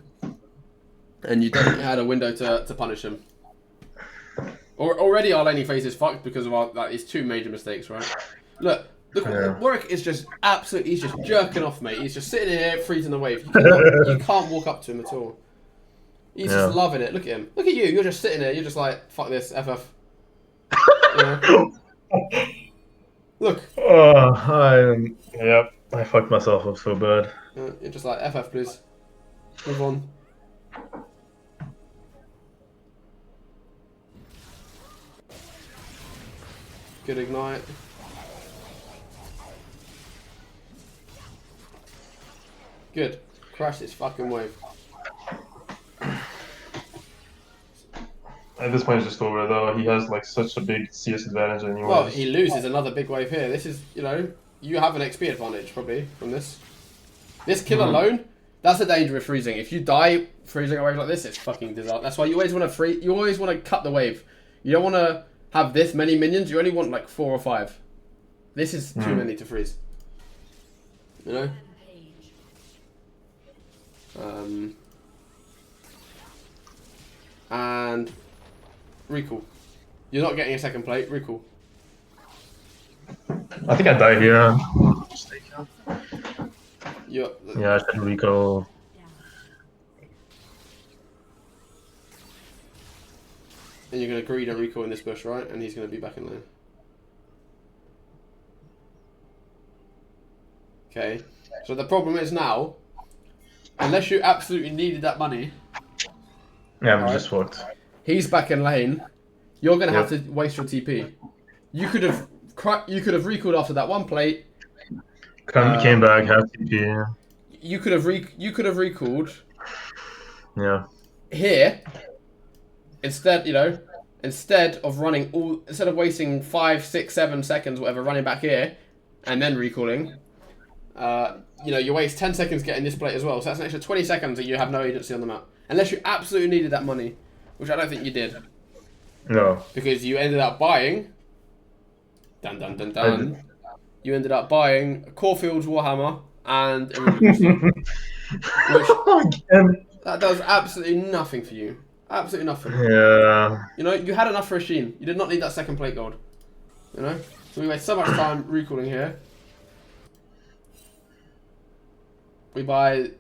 [SPEAKER 1] And you definitely had a window to punish him. Already our laning phase is fucked because of his 2 major mistakes, right? Look, Warwick is just absolutely, he's just jerking off, mate. He's just sitting here freezing the wave. You can't walk up to him at all. He's just loving it. Look at him. Look at you. You're just sitting there. You're just like, fuck this, FF. You know? Look.
[SPEAKER 2] Yep. I fucked myself up so bad.
[SPEAKER 1] You're just like, FF, please. Move on. Good ignite. Good. Crash this fucking wave.
[SPEAKER 2] At this point, it's just over though. He has like such a big CS advantage,
[SPEAKER 1] Well, he
[SPEAKER 2] anyways.
[SPEAKER 1] loses another big wave here. This is, you know, you have an XP advantage probably from this. This kill
[SPEAKER 2] Mhm.
[SPEAKER 1] alone, that's the danger with freezing. If you die freezing a wave like this, it's fucking disaster. That's why you always want to free. You always want to cut the wave. You don't want to have this many minions. You only want like 4 or 5. This is too many to freeze. You know. And recall. You're not getting a second plate. Recall.
[SPEAKER 2] I think I died here.
[SPEAKER 1] You're,
[SPEAKER 2] Yeah, I should recall.
[SPEAKER 1] and you're going to greed a recall in this bush, right? And he's going to be back in lane. Okay. So the problem is now, unless you absolutely needed that money,
[SPEAKER 2] Yeah, I'm
[SPEAKER 1] Alright.
[SPEAKER 2] just fucked.
[SPEAKER 1] he's back in lane. You're going to have
[SPEAKER 2] Yep.
[SPEAKER 1] to waste your TP. You could have recalled after that one plate.
[SPEAKER 2] Came back, have TP.
[SPEAKER 1] You could have recalled
[SPEAKER 2] Yeah.
[SPEAKER 1] here instead. You know, instead of wasting 5, 6, 7 seconds, whatever, running back here and then recalling. You know, you waste 10 seconds getting this plate as well. So that's an extra 20 seconds that you have no agency on the map. Unless you absolutely needed that money, which I don't think you did.
[SPEAKER 2] No.
[SPEAKER 1] Because you ended up buying... Dun dun dun dun. You ended up buying Caulfield's Warhammer and...
[SPEAKER 2] Again.
[SPEAKER 1] That does absolutely nothing for you. Absolutely nothing.
[SPEAKER 2] Yeah.
[SPEAKER 1] You know, you had enough for a Sheen. You did not need that second plate gold. You know? So we waste so much time recalling here. We buy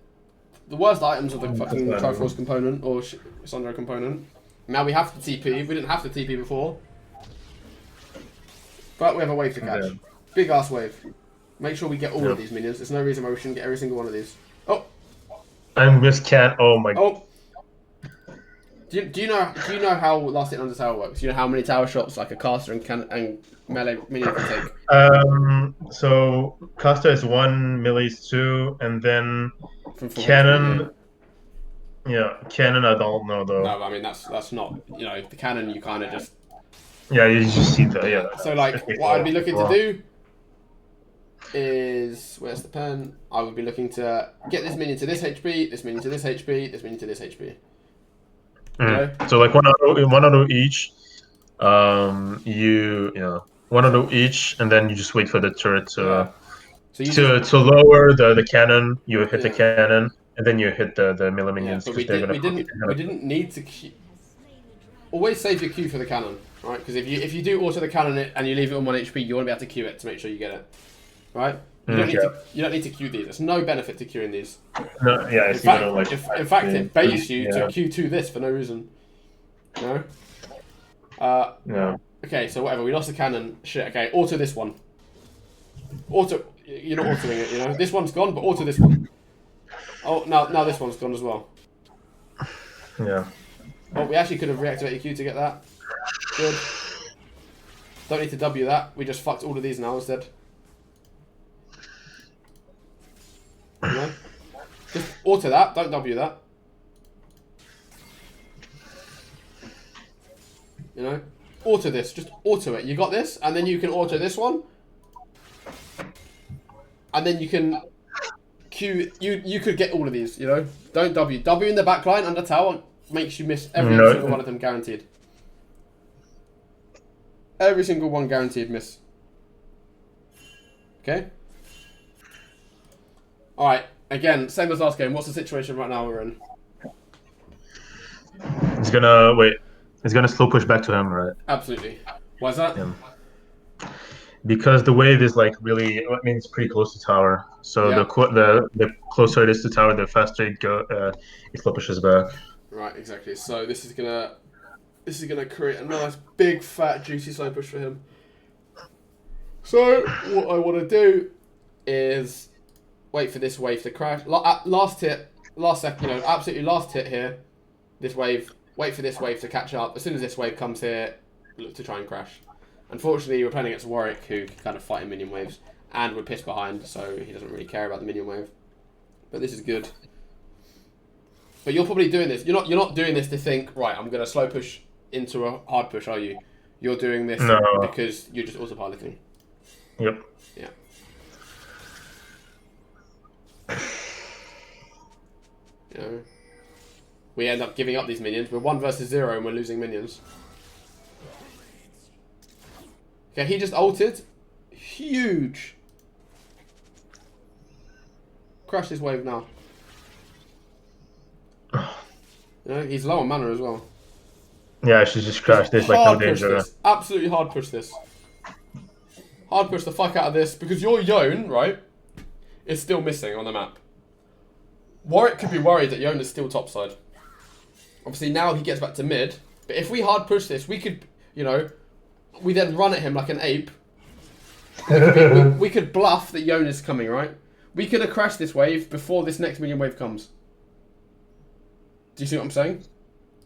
[SPEAKER 1] the worst items of the fucking Triforce component or Sundra component. Now we have the TP. We didn't have the TP before. But we have a wave to catch.
[SPEAKER 2] Yeah.
[SPEAKER 1] Big ass wave. Make sure we get all
[SPEAKER 2] Yeah.
[SPEAKER 1] of these minions. There's no reason why we shouldn't get every single one of these. Oh!
[SPEAKER 2] I just can't. Oh my.
[SPEAKER 1] Oh! Do you know how last hit under tower works? You know how many tower shots like a caster and melee minion can take?
[SPEAKER 2] So Costa is 1, melee is 2, and then
[SPEAKER 1] From full
[SPEAKER 2] cannon.
[SPEAKER 1] HP,
[SPEAKER 2] Yeah, cannon. I don't know though.
[SPEAKER 1] No, I mean that's not, you know, the cannon you kind of just...
[SPEAKER 2] Yeah, you just see that. Yeah.
[SPEAKER 1] So like what I'd be looking to do is, where's the pen? I would be looking to get this minion to this HP, this minion to this HP, this minion to this HP. Okay.
[SPEAKER 2] So like one auto each. One auto each, and then you just wait for the turret to
[SPEAKER 1] So you
[SPEAKER 2] to lower the cannon. You hit the
[SPEAKER 1] Yeah.
[SPEAKER 2] cannon, and then you hit the melee
[SPEAKER 1] yeah,
[SPEAKER 2] minions.
[SPEAKER 1] but
[SPEAKER 2] 'cause they're gonna
[SPEAKER 1] we didn't need to always save your Q for the cannon, right? Because if you do auto the cannon and you leave it on 1 HP, you want to be able to Q it to make sure you get it, right? You don't need to Q these. There's no benefit to queuing these.
[SPEAKER 2] No, yeah,
[SPEAKER 1] In
[SPEAKER 2] it's
[SPEAKER 1] fact,
[SPEAKER 2] even like
[SPEAKER 1] in fact, it baits you
[SPEAKER 2] yeah.
[SPEAKER 1] to Q2 this for no reason. No.
[SPEAKER 2] Yeah.
[SPEAKER 1] Okay, so whatever. We lost the cannon. Shit. Okay, auto this one. Auto. You're not autoing it. You know, this one's gone, but auto this one. Oh, now this one's gone as well.
[SPEAKER 2] Yeah.
[SPEAKER 1] Oh, we actually could have reactivated Q to get that. Good. Don't need to W that. We just fucked all of these now instead. You know? Just auto that. Don't W that. You know? Auto this. Just auto it. You got this, and then you can auto this one. And then you can Q. You could get all of these. You know? Don't W. W in the back line under tower makes you miss every single one of them guaranteed. Every single one guaranteed miss. Okay? Alright, again, same as last game. What's the situation right now we're in?
[SPEAKER 2] He's gonna wait. He's gonna slow push back to him, right?
[SPEAKER 1] Absolutely. Why is that?
[SPEAKER 2] Yeah. Because the wave is like really, I mean, it's pretty close to tower. So
[SPEAKER 1] Yeah.
[SPEAKER 2] the closer it is to tower, the faster it slow pushes back.
[SPEAKER 1] Right, exactly. So this is gonna create a nice big fat juicy slow push for him. So what I want to do is wait for this wave to crash. Last hit, absolutely last hit here. This wave. Wait for this wave to catch up. As soon as this wave comes here, look to try and crash. Unfortunately, we're playing against Warwick, who can kind of fight in minion waves, and we're pissed behind, so he doesn't really care about the minion wave. But this is good. But you're probably doing this. You're not doing this to think, right, I'm gonna slow push into a hard push, are you? You're doing this
[SPEAKER 2] No.
[SPEAKER 1] because you're just autopiloting.
[SPEAKER 2] Yep.
[SPEAKER 1] Yeah. You know, we end up giving up these minions. We're 1 versus 0 and we're losing minions. Okay, he just ulted. Huge. Crash this wave now. You know, he's low on mana as well.
[SPEAKER 2] Yeah, she's just crashed this like no
[SPEAKER 1] Hard push
[SPEAKER 2] danger.
[SPEAKER 1] this. Absolutely hard push this. Hard push the fuck out of this because your Yone, right, is still missing on the map. Warwick could be worried that Yone is still topside. Obviously now he gets back to mid, but if we hard push this, we could, you know, we then run at him like an ape. We could bluff that Yone is coming, right? We could have crashed this wave before this next minion wave comes. Do you see what I'm saying?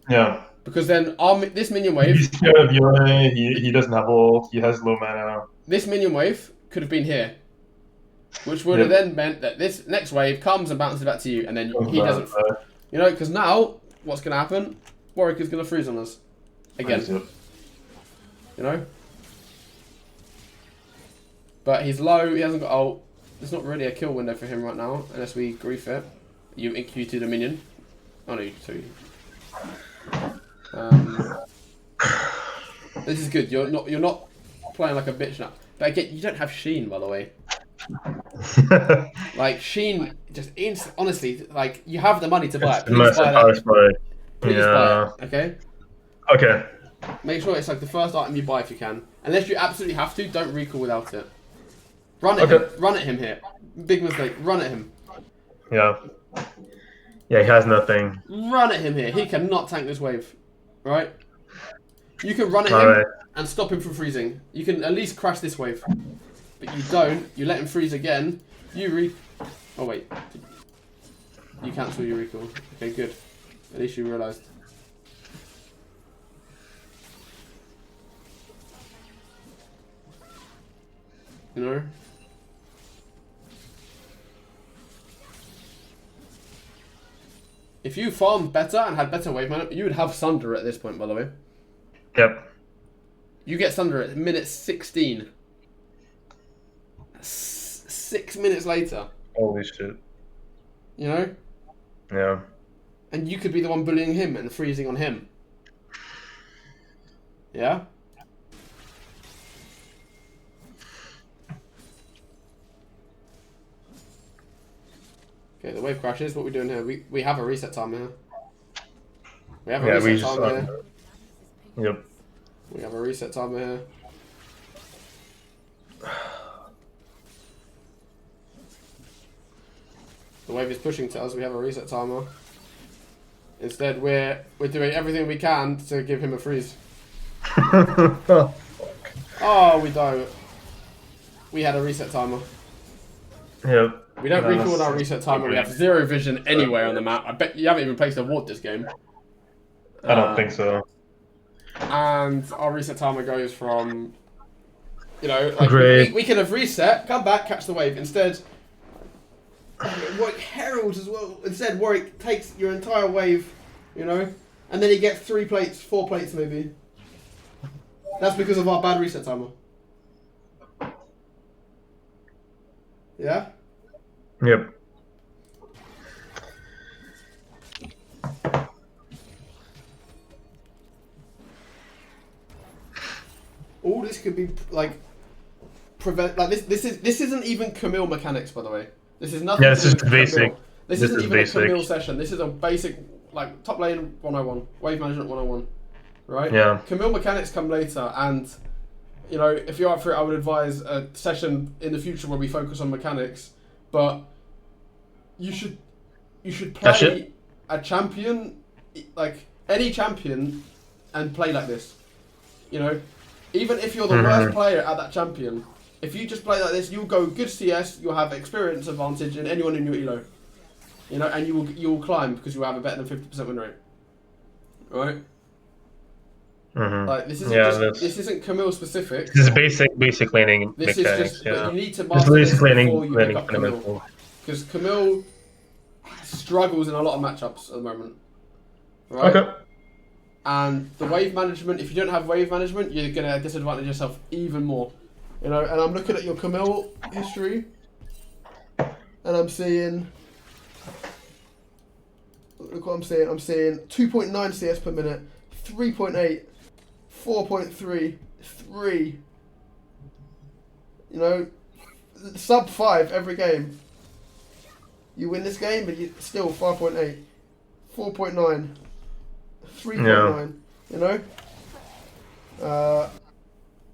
[SPEAKER 2] Yeah.
[SPEAKER 1] Because then this minion wave...
[SPEAKER 2] He's scared of Yone, he doesn't have ult, he has low mana.
[SPEAKER 1] This minion wave could have been here. Which would have then meant that this next wave comes and bounces back to you, and then he doesn't... You know, because now, what's going to happen? Warwick is going to freeze on us. Again. You know? But he's low, he hasn't got ult. There's not really a kill window for him right now, unless we grief it. You incubated a minion. Oh no, sorry. This is good. You're not playing like a bitch now. But again, you don't have Sheen, by the way. Like Sheen, just honestly, like you have the money to buy it. Please buy that. Please buy it. Okay.
[SPEAKER 2] Okay.
[SPEAKER 1] Make sure it's like the first item you buy if you can. Unless you absolutely have to, don't recall without it. Run at him. Run at him here. Big mistake. Run at him.
[SPEAKER 2] Yeah. Yeah, he has nothing.
[SPEAKER 1] Run at him here. He cannot tank this wave. Right? You can run at him and stop him from freezing. You can at least crash this wave. But you don't. You let him freeze again. Oh, wait. You cancel your recall. Okay, good. At least you realised. You know? If you farmed better and had better wave mana, you would have Sunder at this point, by the way.
[SPEAKER 2] Yep.
[SPEAKER 1] You get Sunder at minute 16. 6 minutes later.
[SPEAKER 2] Holy shit.
[SPEAKER 1] You know?
[SPEAKER 2] Yeah.
[SPEAKER 1] And you could be the one bullying him and freezing on him. Yeah? Okay, the wave crashes. What are we doing here? We have a reset timer here. We have a reset timer here.
[SPEAKER 2] Yep.
[SPEAKER 1] We have a reset timer here. The wave is pushing to us. We have a reset timer. Instead, we're doing everything we can to give him a freeze. Oh, we don't. We had a reset timer.
[SPEAKER 2] Yep.
[SPEAKER 1] We don't recall our reset timer. We have zero vision anywhere on the map. I bet you haven't even placed a ward this game.
[SPEAKER 2] I don't think so.
[SPEAKER 1] And our reset timer goes from, you know, like we could have reset, come back, catch the wave. Instead, Warwick heralds as well. Instead, Warwick takes your entire wave, you know, and then he gets 3 plates, 4 plates maybe. That's because of our bad reset timer. Yeah?
[SPEAKER 2] Yep.
[SPEAKER 1] All this could be like this isn't even Camille mechanics, by the way. This is nothing.
[SPEAKER 2] Yeah, this is basic.
[SPEAKER 1] This isn't even a Camille session. This is a basic like top lane 101, wave management 101, right?
[SPEAKER 2] Yeah.
[SPEAKER 1] Camille mechanics come later, and you know if you're up for it, I would advise a session in the future where we focus on mechanics. But you should play a champion, like any champion, and play like this. You know, even if you're the worst player at that champion, if you just play like this, you'll go good CS. You'll have experience advantage in anyone in your elo. You know, and you will climb because you will have a better than 50% win rate. Right? Like this isn't Camille specific.
[SPEAKER 2] This is basic laning
[SPEAKER 1] this
[SPEAKER 2] mechanics.
[SPEAKER 1] Is just,
[SPEAKER 2] yeah.
[SPEAKER 1] But you need to master this before you pick up Camille.
[SPEAKER 2] fundamental.
[SPEAKER 1] Because Camille struggles in a lot of matchups at the moment. Right?
[SPEAKER 2] Okay.
[SPEAKER 1] And the wave management, if you don't have wave management, you're going to disadvantage yourself even more. You know, and I'm looking at your Camille history, and I'm seeing, look what I'm seeing. I'm seeing 2.9 CS per minute, 3.8, 4.3, 3. You know, sub 5 every game. You win this game, but you still 5.8, 4.9, 3.9. You know.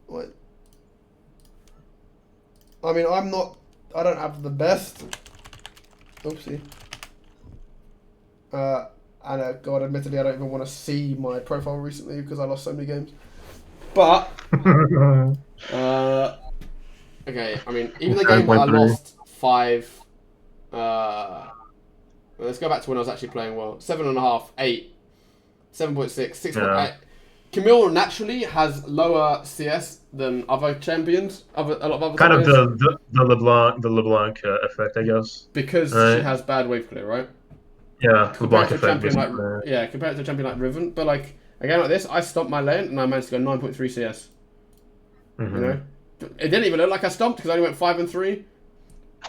[SPEAKER 1] What? I mean, I don't have the best. Oopsie. And God, admittedly, I don't even want to see my profile recently because I lost so many games. But, okay, I mean, even the game where I lost 5, let's go back to when I was actually playing well. 7.5, 8, 7.6, 6.8.
[SPEAKER 2] Yeah.
[SPEAKER 1] Camille naturally has lower CS than other champions, a lot of other
[SPEAKER 2] Kind of
[SPEAKER 1] players,
[SPEAKER 2] the LeBlanc effect, I guess.
[SPEAKER 1] because she
[SPEAKER 2] Right?
[SPEAKER 1] has bad wave clear, right?
[SPEAKER 2] Yeah,
[SPEAKER 1] Compared
[SPEAKER 2] LeBlanc
[SPEAKER 1] to a
[SPEAKER 2] effect,
[SPEAKER 1] champion like
[SPEAKER 2] basically.
[SPEAKER 1] compared to a champion like Riven, but like a game like this, I stomped my lane and I managed to go 9.3 CS. You know, it didn't even look like I stomped because I only went 5 and 3,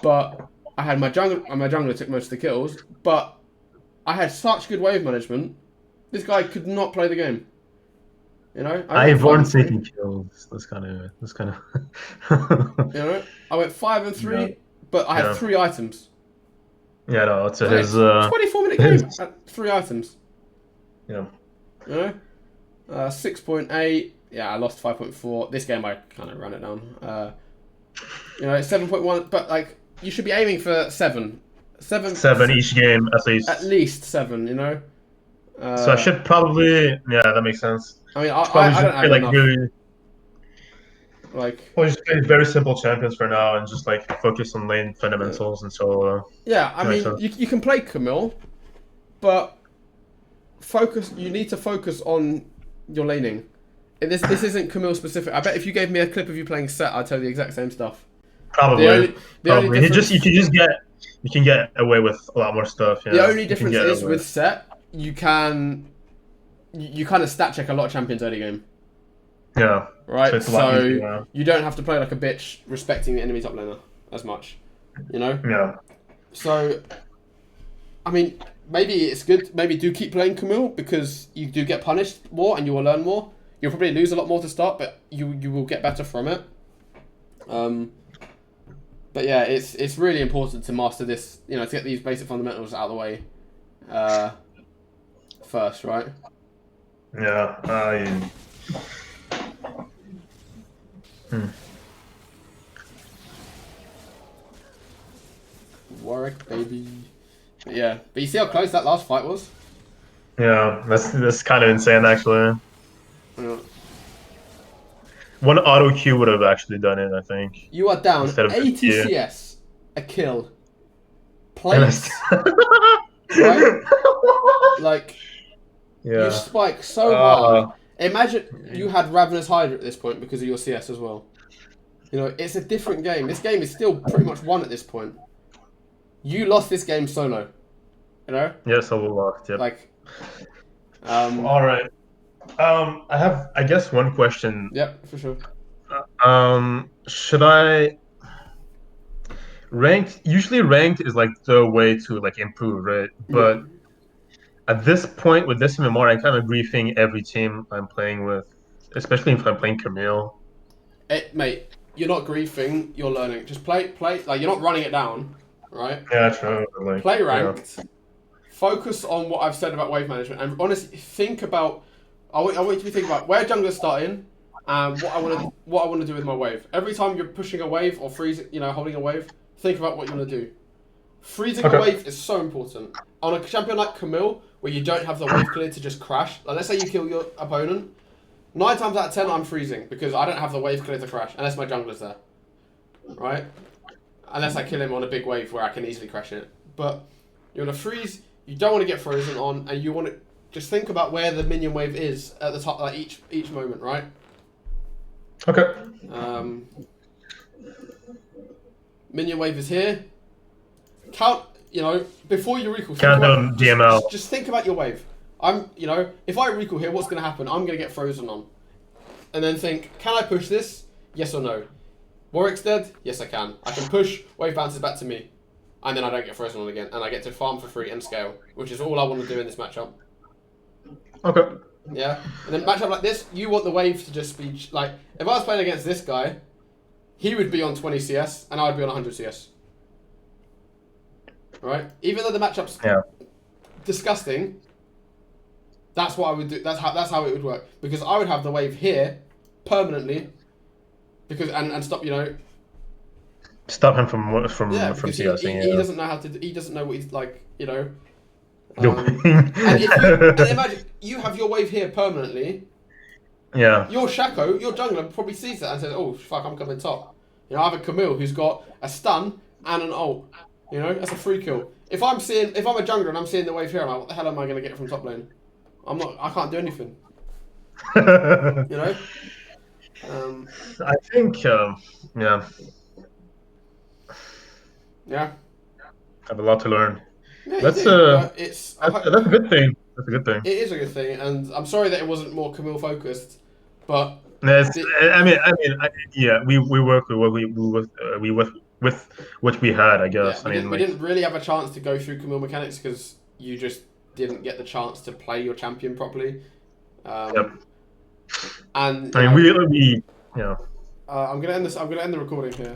[SPEAKER 1] but I had my jungle and my jungler took most of the kills, but I had such good wave management. This guy could not play the game. You know, I went 5 and
[SPEAKER 2] Ivor's
[SPEAKER 1] 3.
[SPEAKER 2] taking kills. That's kind of.
[SPEAKER 1] You know, I went 5 and 3,
[SPEAKER 2] Yeah.
[SPEAKER 1] but I had
[SPEAKER 2] Yeah.
[SPEAKER 1] 3 items.
[SPEAKER 2] Yeah, no, it's
[SPEAKER 1] So
[SPEAKER 2] his.
[SPEAKER 1] 24-minute game at 3 items.
[SPEAKER 2] Yeah.
[SPEAKER 1] You know, 6.8. Yeah, I lost 5.4. This game I kind of ran it down. You know, it's 7.1, but like you should be aiming for 7.
[SPEAKER 2] 7 each game at least.
[SPEAKER 1] At least 7. You know.
[SPEAKER 2] So I should probably. Yeah, that makes sense.
[SPEAKER 1] I mean,
[SPEAKER 2] Should probably
[SPEAKER 1] I
[SPEAKER 2] just
[SPEAKER 1] don't
[SPEAKER 2] play
[SPEAKER 1] have
[SPEAKER 2] like
[SPEAKER 1] enough.
[SPEAKER 2] really.
[SPEAKER 1] Like.
[SPEAKER 2] Probably just play very simple champions for now and just like focus on lane
[SPEAKER 1] Yeah.
[SPEAKER 2] fundamentals and so.
[SPEAKER 1] Yeah, I
[SPEAKER 2] That makes
[SPEAKER 1] mean,
[SPEAKER 2] sense.
[SPEAKER 1] you can play Camille, but you need to focus on your laning. And this isn't Camille specific. I bet if you gave me a clip of you playing Set, I'd tell you the exact same stuff.
[SPEAKER 2] Probably.
[SPEAKER 1] The only difference
[SPEAKER 2] You can get away with a lot more stuff. Yeah.
[SPEAKER 1] the only
[SPEAKER 2] You can
[SPEAKER 1] difference
[SPEAKER 2] get
[SPEAKER 1] is
[SPEAKER 2] away.
[SPEAKER 1] with Set, you kind of stat check a lot of champions early game.
[SPEAKER 2] Yeah.
[SPEAKER 1] Right?
[SPEAKER 2] It's a lot
[SPEAKER 1] So
[SPEAKER 2] easier.
[SPEAKER 1] you don't have to play like a bitch respecting the enemy top laner as much. You know?
[SPEAKER 2] Yeah.
[SPEAKER 1] So I mean, maybe it's good. Maybe do keep playing Camille because you do get punished more and you will learn more. You'll probably lose a lot more to start, but you will get better from it. But yeah, it's really important to master this. You know, to get these basic fundamentals out of the way first, right?
[SPEAKER 2] Yeah.
[SPEAKER 1] Warwick, baby. But yeah, but you see how close that last fight was?
[SPEAKER 2] Yeah. That's kind of insane, actually.
[SPEAKER 1] Yeah.
[SPEAKER 2] One auto Q would have actually done it, I think,
[SPEAKER 1] You are down
[SPEAKER 2] instead of
[SPEAKER 1] 80
[SPEAKER 2] 50.
[SPEAKER 1] CS, a kill.
[SPEAKER 2] And that's-
[SPEAKER 1] Plates, right? Like, you
[SPEAKER 2] Yeah.
[SPEAKER 1] spike so hard. Imagine you had Ravenous Hydra at this point because of your CS as well. You know, it's a different game. This game is still pretty much won at this point. You lost this game solo. You know?
[SPEAKER 2] Yeah, solo locked. Yep.
[SPEAKER 1] Like,
[SPEAKER 2] All right. I have, I guess, one question.
[SPEAKER 1] Yep, for sure.
[SPEAKER 2] Should I ranked? Usually, ranked is like the way to like improve, right? But at this point with this MMR, I'm kind of griefing every team I'm playing with, especially if I'm playing Camille.
[SPEAKER 1] Mate, you're not griefing, you're learning. Just play, like, you're not running it down, right?
[SPEAKER 2] Yeah, true. Like,
[SPEAKER 1] Play ranked. Yeah. Focus on what I've said about wave management, and honestly, think about. I want you to think about where jungler's starting, and what I want to do with my wave. Every time you're pushing a wave or freezing, you know, holding a wave, think about what you want to do. Freezing a wave is so important. On a champion like Camille, where you don't have the wave clear to just crash, like let's say you kill your opponent, 9 times out of 10 I'm freezing because I don't have the wave clear to crash unless my jungler's there, right? Unless I kill him on a big wave where I can easily crash it. But you want to freeze. You don't want to get frozen on, and you want to just think about where the minion wave is at the top, like each moment, right?
[SPEAKER 2] Okay.
[SPEAKER 1] Minion wave is here. Count, you know, before you recall.
[SPEAKER 2] Count down DML.
[SPEAKER 1] Just think about your wave. if I recall here, what's going to happen? I'm going to get frozen on. And then think, can I push this? Yes or no? Warwick's dead? Yes, I can. I can push, wave bounces back to me. And then I don't get frozen on again. And I get to farm for free and scale, which is all I want to do in this matchup.
[SPEAKER 2] Okay.
[SPEAKER 1] Yeah? And then matchup like this, you want the wave to just be, like, if I was playing against this guy, he would be on 20 CS, and I would be on 100 CS. Right? Even though the matchup's disgusting, that's what I would do. That's how it would work. Because I would have the wave here permanently, because and stop
[SPEAKER 2] Stop him from
[SPEAKER 1] because he
[SPEAKER 2] CSing.
[SPEAKER 1] doesn't know how to. He doesn't know what he's like.
[SPEAKER 2] Doing.
[SPEAKER 1] And imagine you have your wave here permanently.
[SPEAKER 2] Yeah.
[SPEAKER 1] Your Shaco, your jungler probably sees that and says, "Oh fuck, I'm coming top." I have a Camille who's got a stun and an ult. That's a free kill. If I'm a jungler and I'm seeing the wave here, I'm like, what the hell am I going to get from top lane? I can't do anything.
[SPEAKER 2] I think, yeah.
[SPEAKER 1] Yeah.
[SPEAKER 2] I have a lot to learn.
[SPEAKER 1] Yeah,
[SPEAKER 2] That's
[SPEAKER 1] you do. But
[SPEAKER 2] that's a good thing. That's a good thing.
[SPEAKER 1] It is a good thing, and I'm sorry that it wasn't more Camille focused, but
[SPEAKER 2] yeah, we work with what with what we had, I
[SPEAKER 1] yeah,
[SPEAKER 2] guess.
[SPEAKER 1] we didn't really have a chance to go through Camille mechanics because you just didn't get the chance to play your champion properly.
[SPEAKER 2] Yep.
[SPEAKER 1] And
[SPEAKER 2] we
[SPEAKER 1] I'm gonna end this. I'm gonna end the recording here.